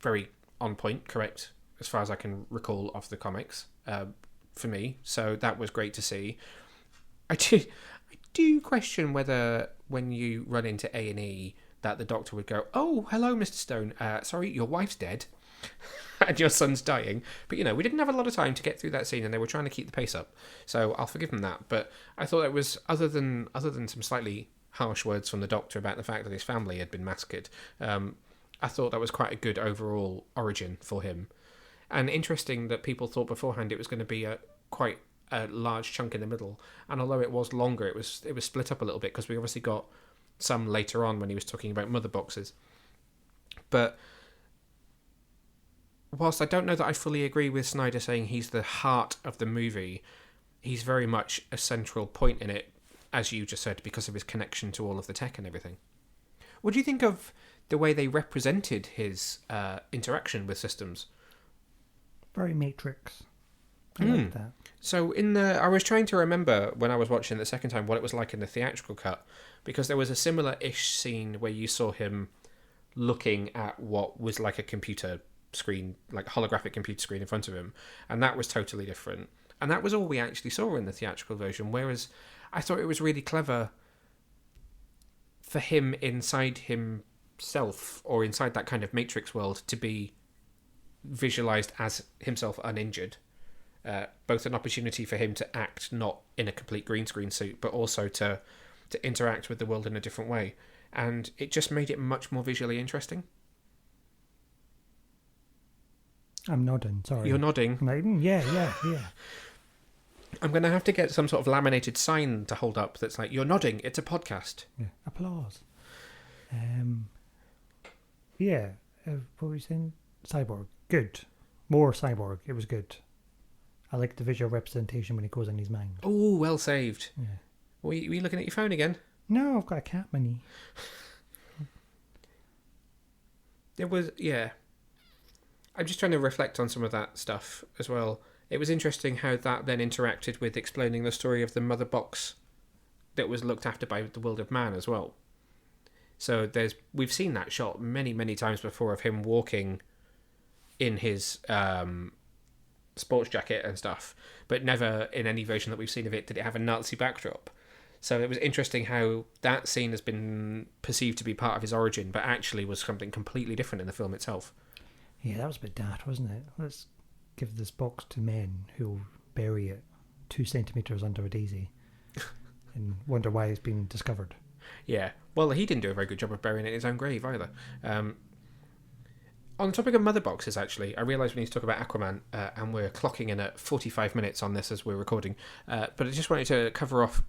very on point, correct, as far as I can recall of the comics, for me. So that was great to see. I do question whether when you run into A&E that the doctor would go, "Oh, hello, Mr. Stone. Sorry, your wife's dead." And your son's dying. But, we didn't have a lot of time to get through that scene, and they were trying to keep the pace up. So I'll forgive them that. But I thought it was, other than some slightly harsh words from the Doctor about the fact that his family had been massacred, I thought that was quite a good overall origin for him. And interesting that people thought beforehand it was going to be quite a large chunk in the middle. And although it was longer, it was split up a little bit, because we obviously got some later on when he was talking about mother boxes. But whilst I don't know that I fully agree with Snyder saying he's the heart of the movie, he's very much a central point in it, as you just said, because of his connection to all of the tech and everything. What do you think of the way they represented his interaction with systems? Very Matrix. I like that. So I was trying to remember when I was watching it the second time what it was like in the theatrical cut, because there was a similar-ish scene where you saw him looking at what was like a computer screen, like a holographic computer screen in front of him, and that was totally different. And that was all we actually saw in the theatrical version, whereas I thought it was really clever for him inside himself, or inside that kind of Matrix world, to be visualized as himself uninjured. Both an opportunity for him to act not in a complete green screen suit, but also to interact with the world in a different way. And it just made it much more visually interesting. I'm nodding, sorry. You're nodding? Yeah. I'm going to have to get some sort of laminated sign to hold up that's like, "You're nodding, it's a podcast." Yeah. Applause. What were you saying? Cyborg. Good. More Cyborg. It was good. I like the visual representation when he goes in his mind. Oh, well saved. Yeah. Were you looking at your phone again? No, I've got a cat money. It was, yeah. I'm just trying to reflect on some of that stuff as well. It was interesting how that then interacted with explaining the story of the mother box that was looked after by the World of Man as well. So we've seen that shot many, many times before of him walking in his sports jacket and stuff, but never in any version that we've seen of it did it have a Nazi backdrop. So it was interesting how that scene has been perceived to be part of his origin, but actually was something completely different in the film itself. Yeah, that was a bit daft, wasn't it? Let's give this box to men who'll bury it 2 centimetres under a daisy and wonder why it's been discovered. Yeah, well, he didn't do a very good job of burying it in his own grave either. On the topic of mother boxes, actually, I realised we need to talk about Aquaman, and we're clocking in at 45 minutes on this as we're recording, but I just wanted to cover off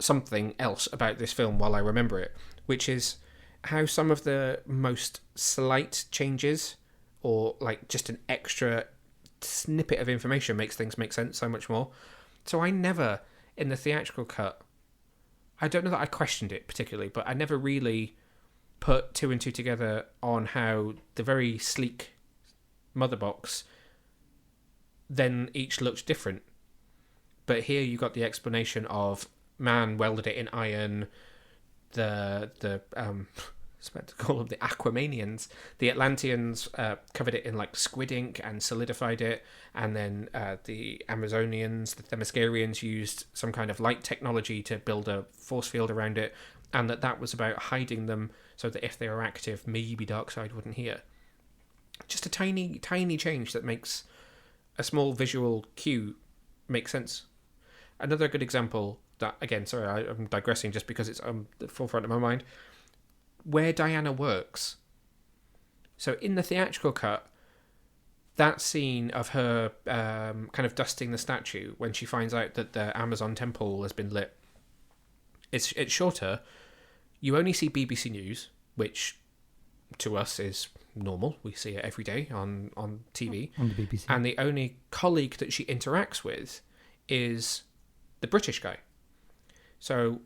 something else about this film while I remember it, which is how some of the most slight changes, or like just an extra snippet of information, makes things make sense so much more. So I never, in the theatrical cut, I don't know that I questioned it particularly, but I never really put 2 and 2 together on how the very sleek mother box then each looked different. But here you got the explanation of man welded it in iron, the spectacle of the Aquamanians. The Atlanteans covered it in like squid ink and solidified it, and then the Amazonians, the Themyscirians, used some kind of light technology to build a force field around it, and that was about hiding them so that if they were active, maybe Darkseid wouldn't hear. Just a tiny, tiny change that makes a small visual cue make sense. Another good example that, again, sorry, I'm digressing just because it's on the forefront of my mind, where Diana works. So in the theatrical cut, that scene of her kind of dusting the statue when she finds out that the Amazon temple has been lit, it's shorter. You only see BBC News, which to us is normal. We see it every day on TV. On the BBC. And the only colleague that she interacts with is the British guy. So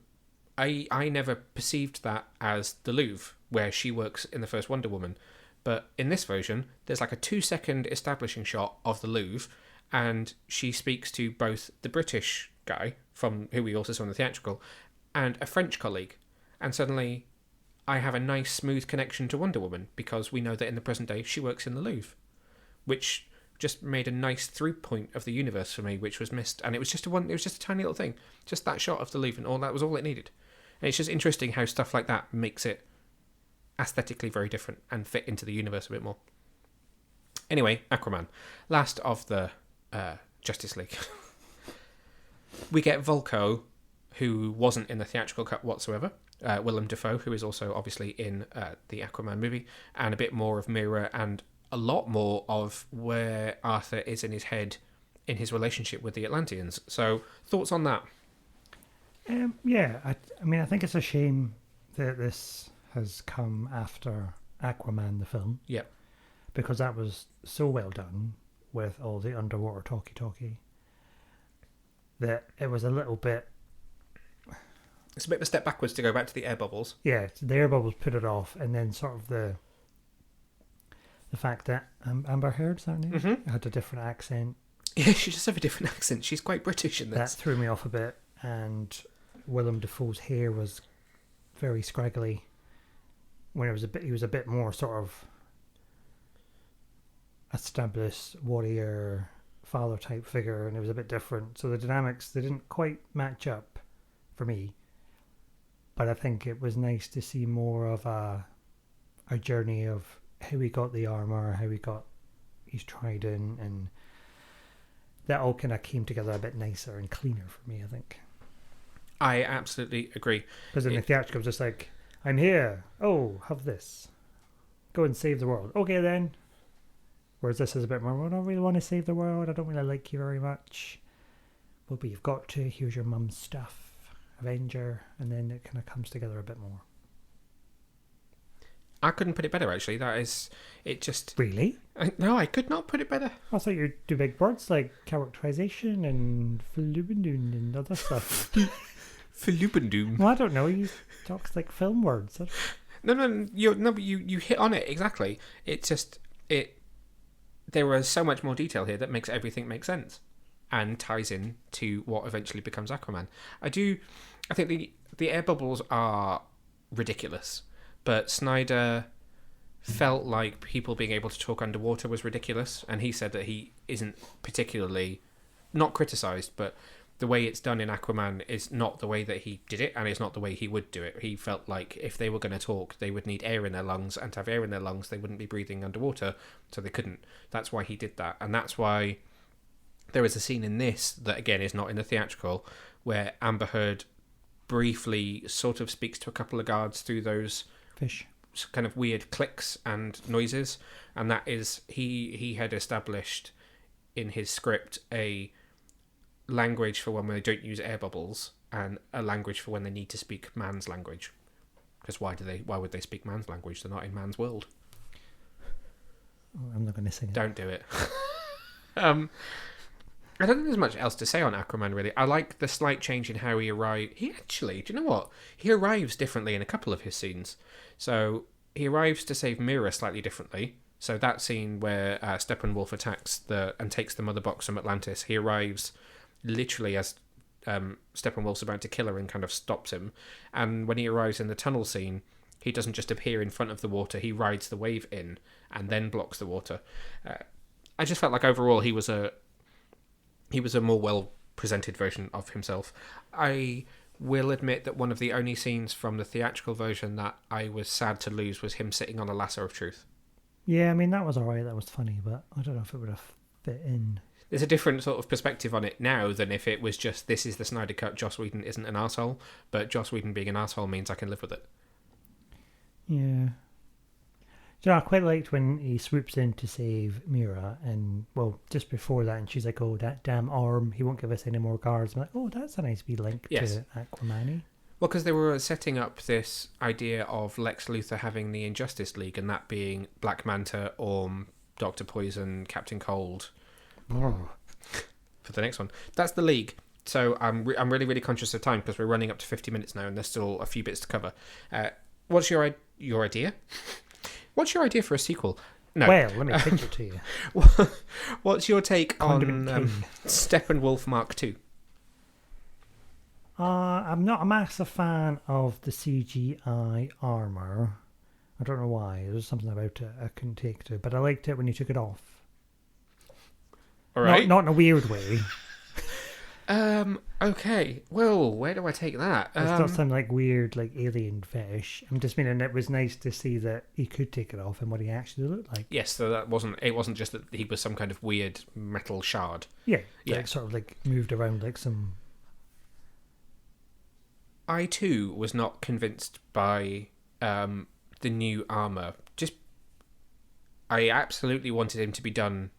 I never perceived that as the Louvre, where she works in the first Wonder Woman. But in this version, there's like a 2-second establishing shot of the Louvre, and she speaks to both the British guy, from who we also saw in the theatrical, and a French colleague. And suddenly I have a nice, smooth connection to Wonder Woman, because we know that in the present day she works in the Louvre, which just made a nice through point of the universe for me, which was missed. And it was just a tiny little thing, just that shot of the Louvre, and all that was all it needed. And it's just interesting how stuff like that makes it aesthetically very different and fit into the universe a bit more. Anyway, Aquaman, last of the Justice League. We get Volko, who wasn't in the theatrical cut whatsoever. Willem Dafoe, who is also obviously in the Aquaman movie, and a bit more of Mira, and a lot more of where Arthur is in his head in his relationship with the Atlanteans. So, thoughts on that? Yeah, I mean, I think it's a shame that this has come after Aquaman the film. Yeah. Because that was so well done with all the underwater talkie-talkie that it was a little bit... It's a bit of a step backwards to go back to the air bubbles. Yeah, the air bubbles put it off, and then sort of the fact that Amber Heard's her name? Mm-hmm. Had a different accent. Yeah, she does have a different accent. She's quite British in this. That threw me off a bit, and Willem Dafoe's hair was very scraggly. When he was a bit more sort of established warrior father type figure, and it was a bit different. So the dynamics, they didn't quite match up for me. But I think it was nice to see more of a journey of how he got the armor, how he got his trident, and that all kind of came together a bit nicer and cleaner for me, I think. I absolutely agree. Because in the theatrical, it was just like, I'm here. Oh, have this. Go and save the world. Okay, then. Whereas this is a bit more, I don't really want to save the world. I don't really like you very much. Well, but you've got to. Here's your mum's stuff. Avenger. And then it kind of comes together a bit more. I couldn't put it better, actually. That is... It just... Really? No, I could not put it better. I thought you'd do big words like characterization and flubendun and other stuff. Flubendum. Well, I don't know. You talk like film words. No, you hit on it exactly. It just... There was so much more detail here that makes everything make sense and ties in to what eventually becomes Aquaman. I think the air bubbles are ridiculous, but Snyder felt like people being able to talk underwater was ridiculous, and he said that he isn't particularly, not criticised, but the way it's done in Aquaman is not the way that he did it, and it's not the way he would do it. He felt like if they were going to talk, they would need air in their lungs, and to have air in their lungs, they wouldn't be breathing underwater, so they couldn't. That's why he did that, and that's why there is a scene in this that, again, is not in the theatrical, where Amber Heard briefly sort of speaks to a couple of guards through those fish kind of weird clicks and noises, and that is he had established in his script a language for when they don't use air bubbles and a language for when they need to speak man's language, because why would they speak man's language? They're not in man's world. I'm not going to sing it. Don't do it. I don't think there's much else to say on Aquaman, really. I like the slight change in how he arrived. He actually, do you know what? He arrives differently in a couple of his scenes. So he arrives to save Mira slightly differently. So that scene where Steppenwolf attacks and takes the mother box from Atlantis, he arrives literally as Steppenwolf's about to kill her and kind of stops him. And when he arrives in the tunnel scene, He doesn't just appear in front of the water. He rides the wave in and then blocks the water. I just felt like overall he was a more well presented version of himself. I will admit that one of the only scenes from the theatrical version that I was sad to lose was him sitting on a lasso of truth. Yeah, I mean, that was alright, that was funny, but I don't know if it would have fit in. There's a different sort of perspective on it now than if it was just, this is the Snyder Cut, Joss Whedon isn't an arsehole, but Joss Whedon being an arsehole means I can live with it. Yeah. So I quite liked when he swoops in to save Mira, and, well, just before that, and she's like, oh, that damn arm, he won't give us any more guards. I'm like, oh, that's a nice wee link to Aquaman. Well, because they were setting up this idea of Lex Luthor having the Injustice League, and that being Black Manta, Orm, Dr. Poison, Captain Cold. For the next one. That's the League. So I'm really, really conscious of time because we're running up to 50 minutes now and there's still a few bits to cover. What's your idea? What's your idea for a sequel? No. Well, let me pitch it to you. What's your take on Steppenwolf Mark II? I'm not a massive fan of the CGI armor. I don't know why. There's something about it I couldn't take to, but I liked it when he took it off. All right. Not in a weird way. Okay. Well, where do I take that? It's not some like weird like alien fetish. I'm just meaning it was nice to see that he could take it off and what he actually looked like. Yes, so it wasn't just that he was some kind of weird metal shard. Yeah. Like sort of like moved around like some. I too was not convinced by the new armor. I absolutely wanted him to be done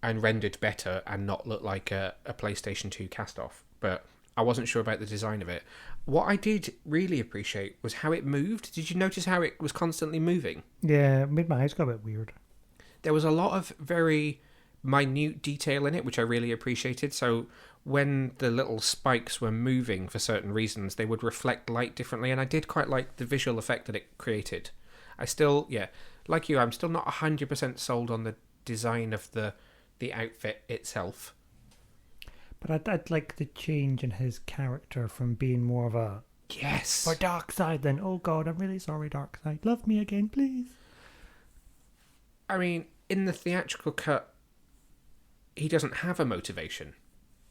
and rendered better and not look like a PlayStation 2 cast-off. But I wasn't sure about the design of it. What I did really appreciate was how it moved. Did you notice how it was constantly moving? Yeah, it made my eyes go a bit weird. There was a lot of very minute detail in it, which I really appreciated. So when the little spikes were moving for certain reasons, they would reflect light differently. And I did quite like the visual effect that it created. I still, like you, I'm still not 100% sold on the design of the outfit itself. But I'd like the change in his character from being more of a for Darkseid than, oh god, I'm really sorry, Darkseid, love me again, please. I mean, in the theatrical cut, he doesn't have a motivation.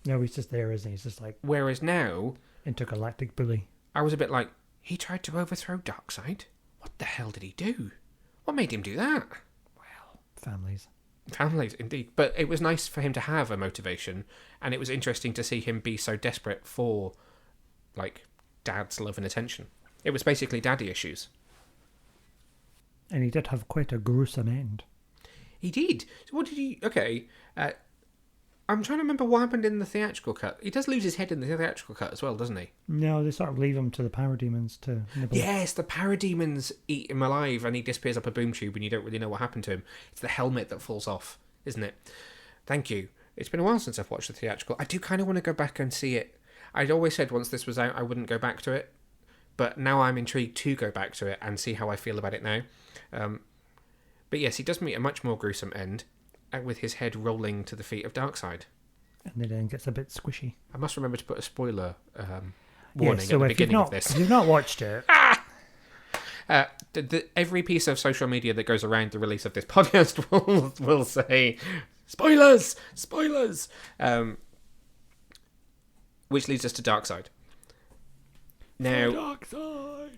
No, he's just there, isn't he? He's just like... Whereas now... Intergalactic bully. I was a bit like, he tried to overthrow Darkseid? What the hell did he do? What made him do that? Well, families. Families, indeed. But it was nice for him to have a motivation, and it was interesting to see him be so desperate for, like, dad's love and attention. It was basically daddy issues. And he did have quite a gruesome end. He did. So what did he... Okay, I'm trying to remember what happened in the theatrical cut. He does lose his head in the theatrical cut as well, doesn't he? No, they sort of leave him to the parademons to nibble. Yes, the parademons eat him alive and he disappears up a boom tube and you don't really know what happened to him. It's the helmet that falls off, isn't it? Thank you. It's been a while since I've watched the theatrical. I do kind of want to go back and see it. I'd always said once this was out I wouldn't go back to it. But now I'm intrigued to go back to it and see how I feel about it now. But yes, he does meet a much more gruesome end, with his head rolling to the feet of Darkseid. And it then gets a bit squishy. I must remember to put a spoiler warning so at the beginning of this. If you've not watched it... every piece of social media that goes around the release of this podcast will say, spoilers! Spoilers! Which leads us to Darkseid. Now,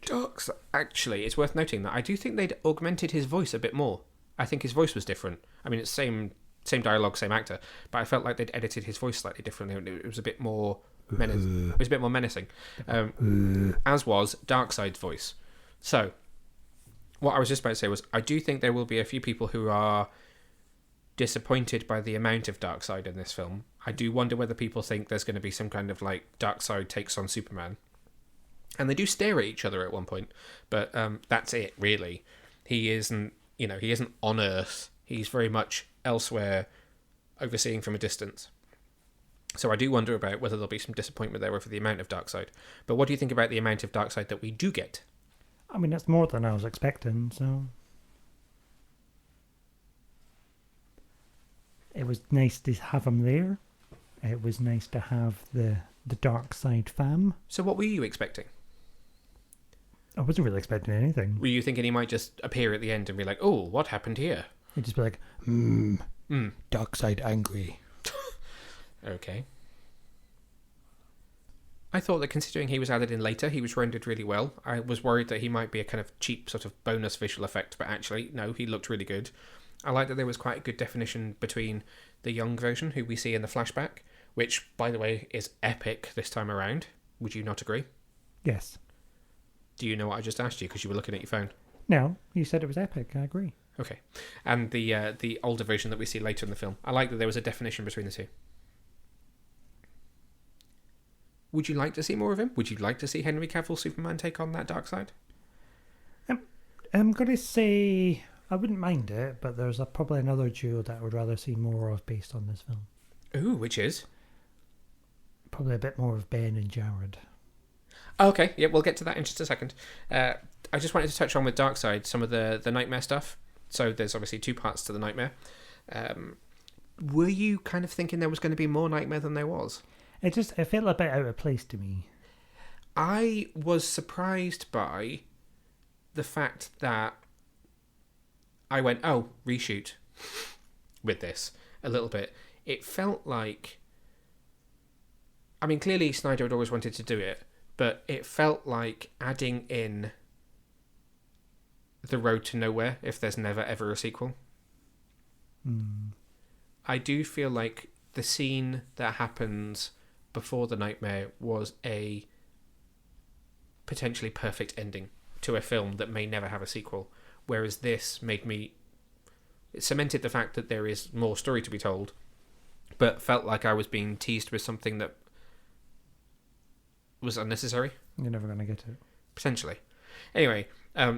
Darkseid. Actually, it's worth noting that I do think they'd augmented his voice a bit more. I think his voice was different. I mean, it's same dialogue, same actor, but I felt like they'd edited his voice slightly differently. It was a bit more menacing. As was Darkseid's voice. So, what I was just about to say was, I do think there will be a few people who are disappointed by the amount of Darkseid in this film. I do wonder whether people think there's going to be some kind of like Darkseid takes on Superman. And they do stare at each other at one point, but that's it, really. He isn't on Earth. He's very much elsewhere, overseeing from a distance. So I do wonder about whether there'll be some disappointment there over the amount of Darkseid. But what do you think about the amount of Darkseid that we do get? I mean, it's more than I was expecting, so... It was nice to have him there. It was nice to have the Darkseid fam. So what were you expecting? I wasn't really expecting anything. Were you thinking he might just appear at the end and be like, "Oh, what happened here?" He'd just be like, Darkseid angry. Okay. I thought that considering he was added in later, he was rendered really well. I was worried that he might be a kind of cheap sort of bonus visual effect, but actually, no, he looked really good. I like that there was quite a good definition between the young version, who we see in the flashback, which, by the way, is epic this time around. Would you not agree? Yes. Do you know what I just asked you because you were looking at your phone? No, you said it was epic. I agree. Okay. And the older version that we see later in the film. I like that there was a definition between the two. Would you like to see more of him? Would you like to see Henry Cavill Superman take on that Darkseid? I'm going to say I wouldn't mind it, but there's probably another duo that I would rather see more of based on this film. Ooh, which is? Probably a bit more of Ben and Jared. Okay, yeah, we'll get to that in just a second. I just wanted to touch on with Darkseid some of the nightmare stuff. So there's obviously two parts to the nightmare. Were you kind of thinking there was going to be more nightmare than there was? It felt a bit out of place to me. I was surprised by the fact that I went, oh, reshoot with this a little bit. It felt like... I mean, clearly Snyder had always wanted to do it, but it felt like adding in the road to nowhere if there's never ever a sequel. I do feel like the scene that happens before the nightmare was a potentially perfect ending to a film that may never have a sequel, whereas this it cemented the fact that there is more story to be told, but felt like I was being teased with something that was unnecessary. You're never going to get it. Potentially. Anyway,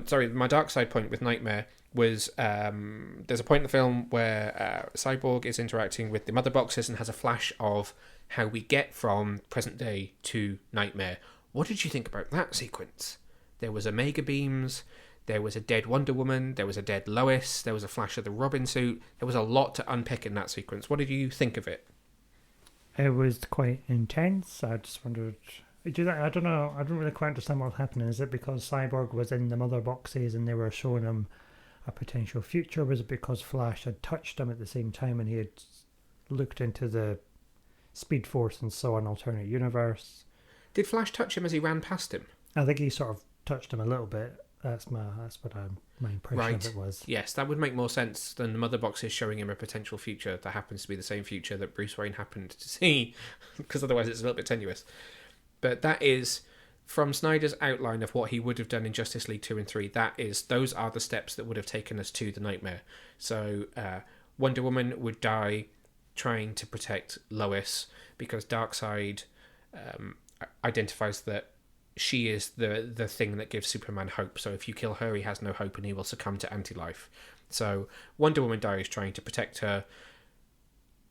sorry, my dark side point with Nightmare was there's a point in the film where Cyborg is interacting with the mother boxes and has a flash of how we get from present day to Nightmare. What did you think about that sequence? There was Omega beams, there was a dead Wonder Woman, there was a dead Lois, there was a flash of the Robin suit. There was a lot to unpick in that sequence. What did you think of it? It was quite intense. I just wondered... I don't know. I don't really quite understand what was happening. Is it because Cyborg was in the mother boxes and they were showing him a potential future? Was it because Flash had touched him at the same time and he had looked into the Speed Force and saw an alternate universe? Did Flash touch him as he ran past him? I think he sort of touched him a little bit. That's my impression of it was. Yes, that would make more sense than the mother boxes showing him a potential future that happens to be the same future that Bruce Wayne happened to see, because otherwise it's a little bit tenuous. But that is, from Snyder's outline of what he would have done in Justice League 2 and 3, those are the steps that would have taken us to the Nightmare. So Wonder Woman would die trying to protect Lois because Darkseid identifies that she is the thing that gives Superman hope. So if you kill her, he has no hope and he will succumb to anti-life. So Wonder Woman dies trying to protect her.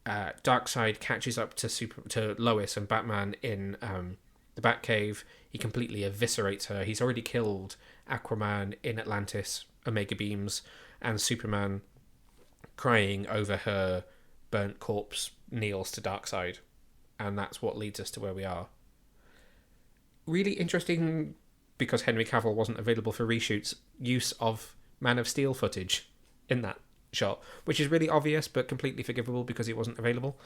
Darkseid catches up to Lois and Batman in the Batcave. He completely eviscerates her. He's already killed Aquaman in Atlantis, Omega Beams, and Superman, crying over her burnt corpse, kneels to Darkseid. And that's what leads us to where we are. Really interesting, because Henry Cavill wasn't available for reshoots, use of Man of Steel footage in that shot, which is really obvious but completely forgivable because it wasn't available.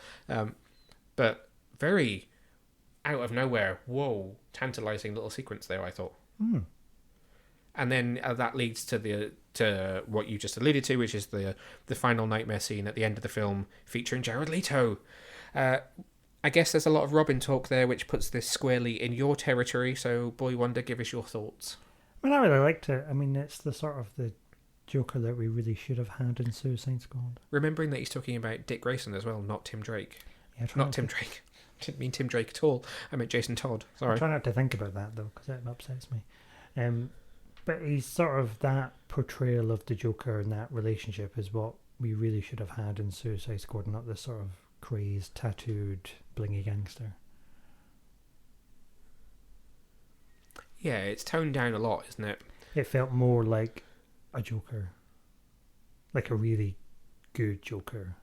But very out of nowhere, tantalizing little sequence there, I thought. And then that leads to what you just alluded to, which is the final nightmare scene at the end of the film featuring Jared Leto. I guess there's a lot of Robin talk there, which puts this squarely in your territory. So, Boy Wonder, give us your thoughts. I mean, I really liked it. I mean, it's the sort of the Joker that we really should have had in Suicide Squad. Remembering that he's talking about Dick Grayson as well, not Tim Drake. Yeah, not Tim Drake. I didn't mean Tim Drake at all. I meant Jason Todd. Sorry. I try not to think about that, though, because it upsets me. But he's sort of that portrayal of the Joker and that relationship is what we really should have had in Suicide Squad, not this sort of crazed, tattooed, blingy gangster. Yeah, it's toned down a lot, isn't it? It felt more like a Joker. Like a really good Joker.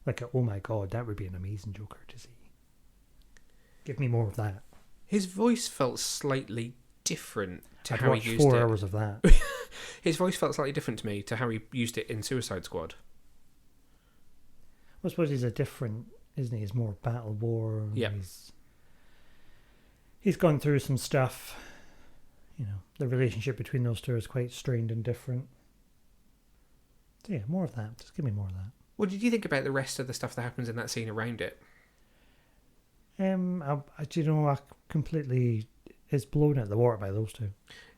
Like oh my god, that would be an amazing Joker to see. Give me more of that. His voice felt slightly different. to I'd how watched he used 4 it. hours of that. His voice felt slightly different to me to how he used it in Suicide Squad. I suppose he's a different, isn't he? He's more battle war. Yeah. He's gone through some stuff. You know, the relationship between those two is quite strained and different. So yeah, more of that. Just give me more of that. What did you think about the rest of the stuff that happens in that scene around it? I completely is blown out of the water by those two.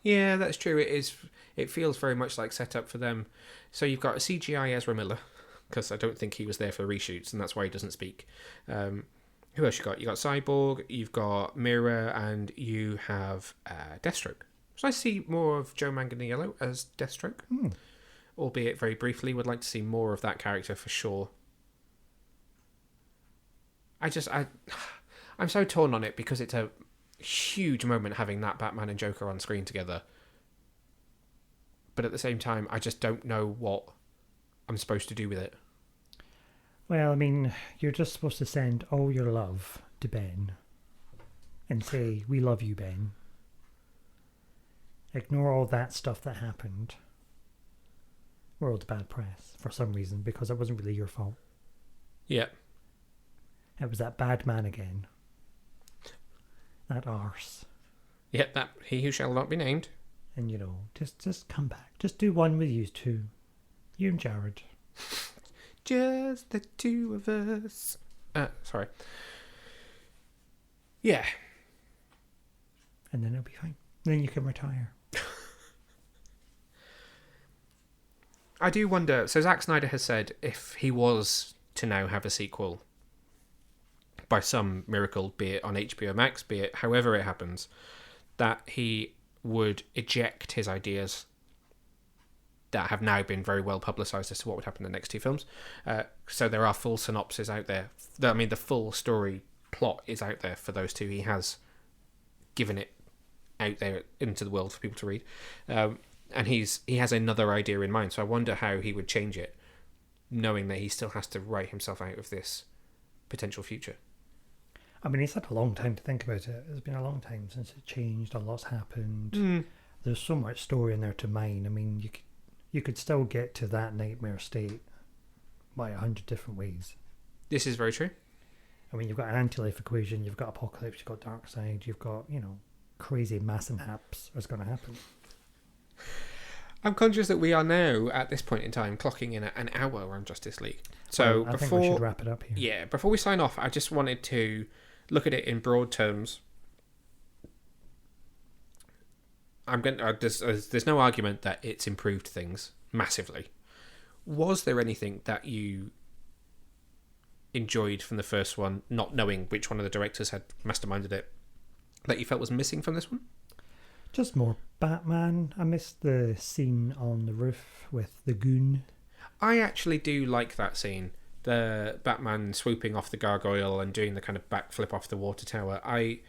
Yeah, that's true. It is. It feels very much like set up for them. So you've got a CGI Ezra Miller, because I don't think he was there for reshoots, and that's why he doesn't speak. Who else you got? You got Cyborg, you've got Mira, and you have Deathstroke. It's nice to see more of Joe Manganiello as Deathstroke, albeit very briefly. Would like to see more of that character for sure. I'm so torn on it because it's a huge moment having that Batman and Joker on screen together. But at the same time, I just don't know what I'm supposed to do with it. Well, I mean, you're just supposed to send all your love to Ben and say, we love you, Ben. Ignore all that stuff that happened. World's bad press, for some reason, because it wasn't really your fault. Yeah. It was that bad man again. That arse. Yeah, that he who shall not be named. And, you know, just come back. Just do one with you two. You and Jared. Just the two of us. Sorry. Yeah. And then it'll be fine. Then you can retire. I do wonder. So Zack Snyder has said if he was to now have a sequel, by some miracle, be it on HBO Max, be it however it happens, that he would eject his ideas that have now been very well publicised as to what would happen in the next two films. So there are full synopses out there. I mean, the full story plot is out there for those two. He has given it out there into the world for people to read. And he has another idea in mind. So I wonder how he would change it, knowing that he still has to write himself out of this potential future. I mean, he's had a long time to think about it. It's been a long time since it changed. A lot's happened. There's so much story in there to mine. I mean, you could still get to that nightmare state by 100 different ways. This is very true. I mean, you've got an anti-life equation, you've got Apocalypse, you've got Darkseid, you've got, you know, crazy mass and haps is going to happen. I'm conscious that we are now, at this point in time, clocking in an hour on Justice League. So I think we should wrap it up here. Yeah, before we sign off, I just wanted to look at it in broad terms. There's no argument that it's improved things massively. Was there anything that you enjoyed from the first one, not knowing which one of the directors had masterminded it, that you felt was missing from this one? Just more Batman. I missed the scene on the roof with the goon. I actually do like that scene. The Batman swooping off the gargoyle and doing the kind of backflip off the water tower. I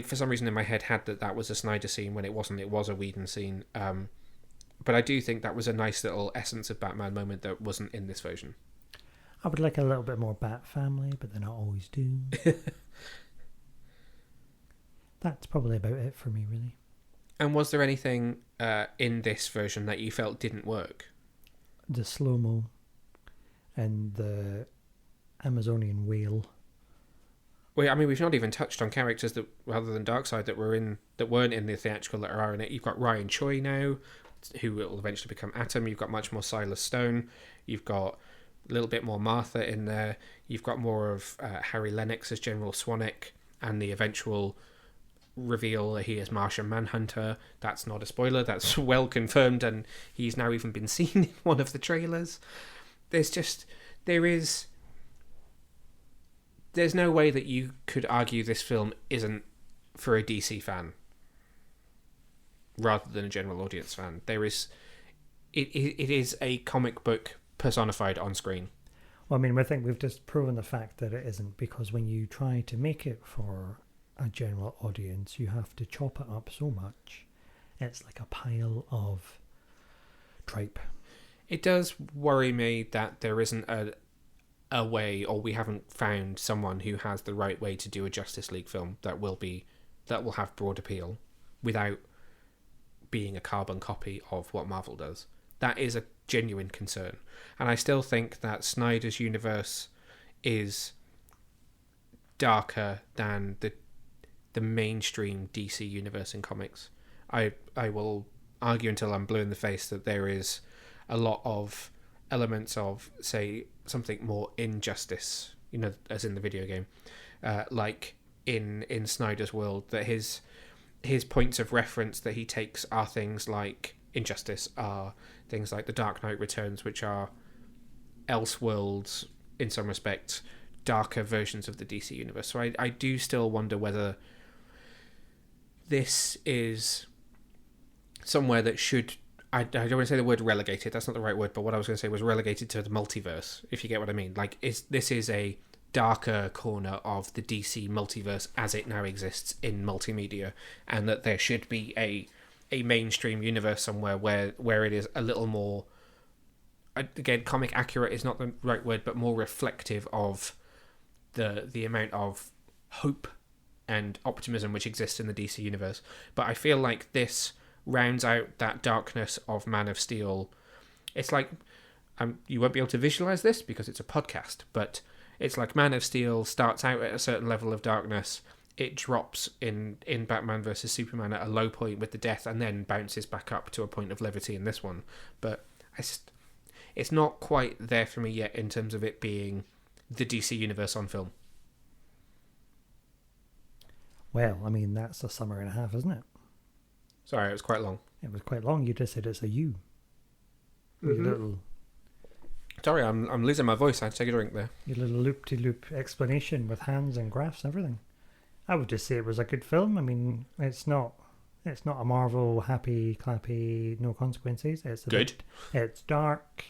for some reason in my head had that was a Snyder scene when it wasn't. It was a Whedon scene. But I do think that was a nice little essence of Batman moment that wasn't in this version. I would like a little bit more Bat Family, but they not always do. That's probably about it for me, really. And was there anything in this version that you felt didn't work? The slow-mo and the Amazonian whale. Well, I mean, we've not even touched on characters that, rather than Darkseid, that weren't in the theatrical that are in it. You've got Ryan Choi now, who will eventually become Atom. You've got much more Silas Stone. You've got a little bit more Martha in there. You've got more of Harry Lennox as General Swanwick, and the eventual reveal that he is Martian Manhunter. That's not a spoiler. That's well confirmed, and he's now even been seen in one of the trailers. There's no way that you could argue this film isn't for a DC fan rather than a general audience fan. It is a comic book personified on screen. Well, I mean, I think we've just proven the fact that it isn't, because when you try to make it for a general audience, you have to chop it up so much. It's like a pile of tripe. It does worry me that there isn't a way, or we haven't found someone who has the right way to do a Justice League film that will have broad appeal without being a carbon copy of what Marvel does. That is a genuine concern. And I still think that Snyder's universe is darker than the mainstream DC universe in comics. I will argue until I'm blue in the face that there is a lot of elements of, say, something more Injustice, as in the video game, like in Snyder's world, that his points of reference that he takes are things like Injustice, are things like The Dark Knight Returns, which are Elseworlds, in some respects, darker versions of the DC universe. So I do still wonder whether this is somewhere that should... I don't want to say the word relegated, that's not the right word, but what I was going to say was relegated to the multiverse, if you get what I mean. Like, this is a darker corner of the DC multiverse as it now exists in multimedia, and that there should be a mainstream universe somewhere where it is a little more, again, comic accurate is not the right word, but more reflective of the amount of hope and optimism which exists in the DC universe. But I feel like this rounds out that darkness of Man of Steel. It's like, you won't be able to visualize this because it's a podcast, but it's like Man of Steel starts out at a certain level of darkness, it drops in Batman vs Superman at a low point with the death, and then bounces back up to a point of levity in this one. But it's not quite there for me yet in terms of it being the DC universe on film. Well, I mean, that's a summer and a half, isn't it? Sorry, it was quite long. It was quite long. You just said it's a you. Mm-hmm. Your little... Sorry, I'm losing my voice. I had to take a drink there. Your little loop-de-loop explanation with hands and graphs and everything. I would just say it was a good film. I mean, it's not a Marvel happy, clappy, no consequences. It's good. It's dark.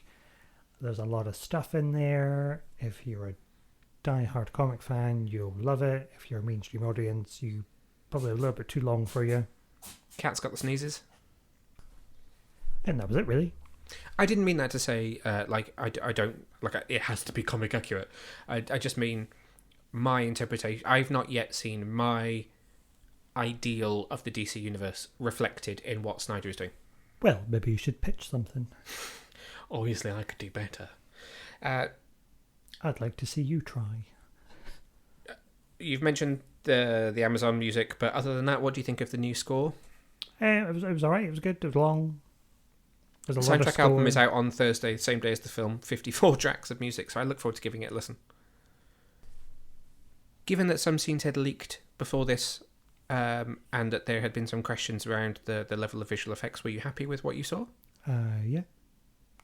There's a lot of stuff in there. If you're a die-hard comic fan, you'll love it. If you're a mainstream audience, you probably a little bit too long for you. Cat's got the sneezes. And that was it, really. I didn't mean that to say, I don't, it has to be comic accurate. I just mean my interpretation. I've not yet seen my ideal of the DC universe reflected in what Snyder is doing. Well, maybe you should pitch something. Obviously, I could do better. I'd like to see you try. You've mentioned the Amazon music, but other than that, what do you think of the new score? It was all right. It was good. It was long. The soundtrack album is out on Thursday, the same day as the film. 54 tracks of music, so I look forward to giving it a listen. Given that some scenes had leaked before this, and that there had been some questions around the level of visual effects, were you happy with what you saw? Yeah.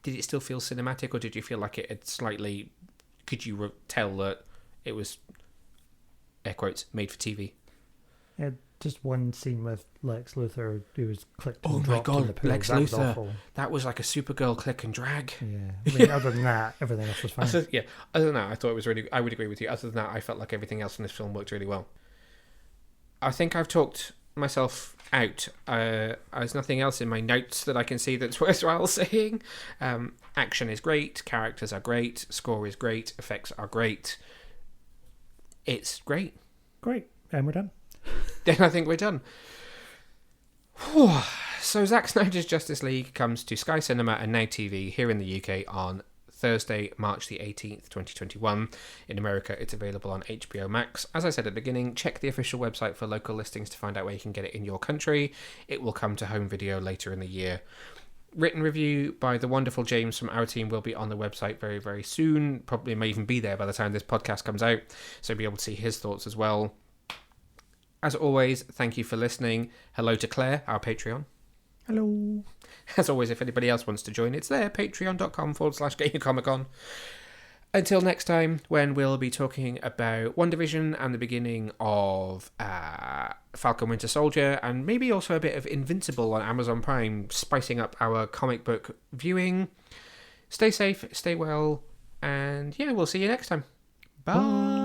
Did it still feel cinematic, or did you feel like it had slightly... Could you tell that it was, air quotes, made for TV? Just one scene with Lex Luthor who was clicked and oh my dropped in the god, pool. Lex That was Luthor. awful. That was like a Supergirl click and drag. Yeah. I mean, other than that, everything else was fine. Other than that, I thought it was really... I would agree with you. Other than that, I felt like everything else in this film worked really well. I think I've talked myself out. There's nothing else in my notes that I can see that's worthwhile saying. Action is great, characters are great, score is great, effects are great. It's great. Great. And we're done. Then I think we're done. Whew. So Zack Snyder's Justice League comes to Sky Cinema and Now TV here in the UK on Thursday, March the 18th, 2021. In America, it's available on HBO Max. As I said at the beginning, check the official website for local listings to find out where you can get it in your country. It will come to home video later in the year. Written review by the wonderful James from our team will be on the website very, very soon. Probably may even be there by the time this podcast comes out, so you'll be able to see his thoughts as well. As always, thank you for listening. Hello to Claire, our Patreon. Hello. As always, if anybody else wants to join, it's there, patreon.com/GayComicCon. Until next time, when we'll be talking about WandaVision and the beginning of Falcon Winter Soldier, and maybe also a bit of Invincible on Amazon Prime, spicing up our comic book viewing. Stay safe, stay well, and yeah, we'll see you next time. Bye.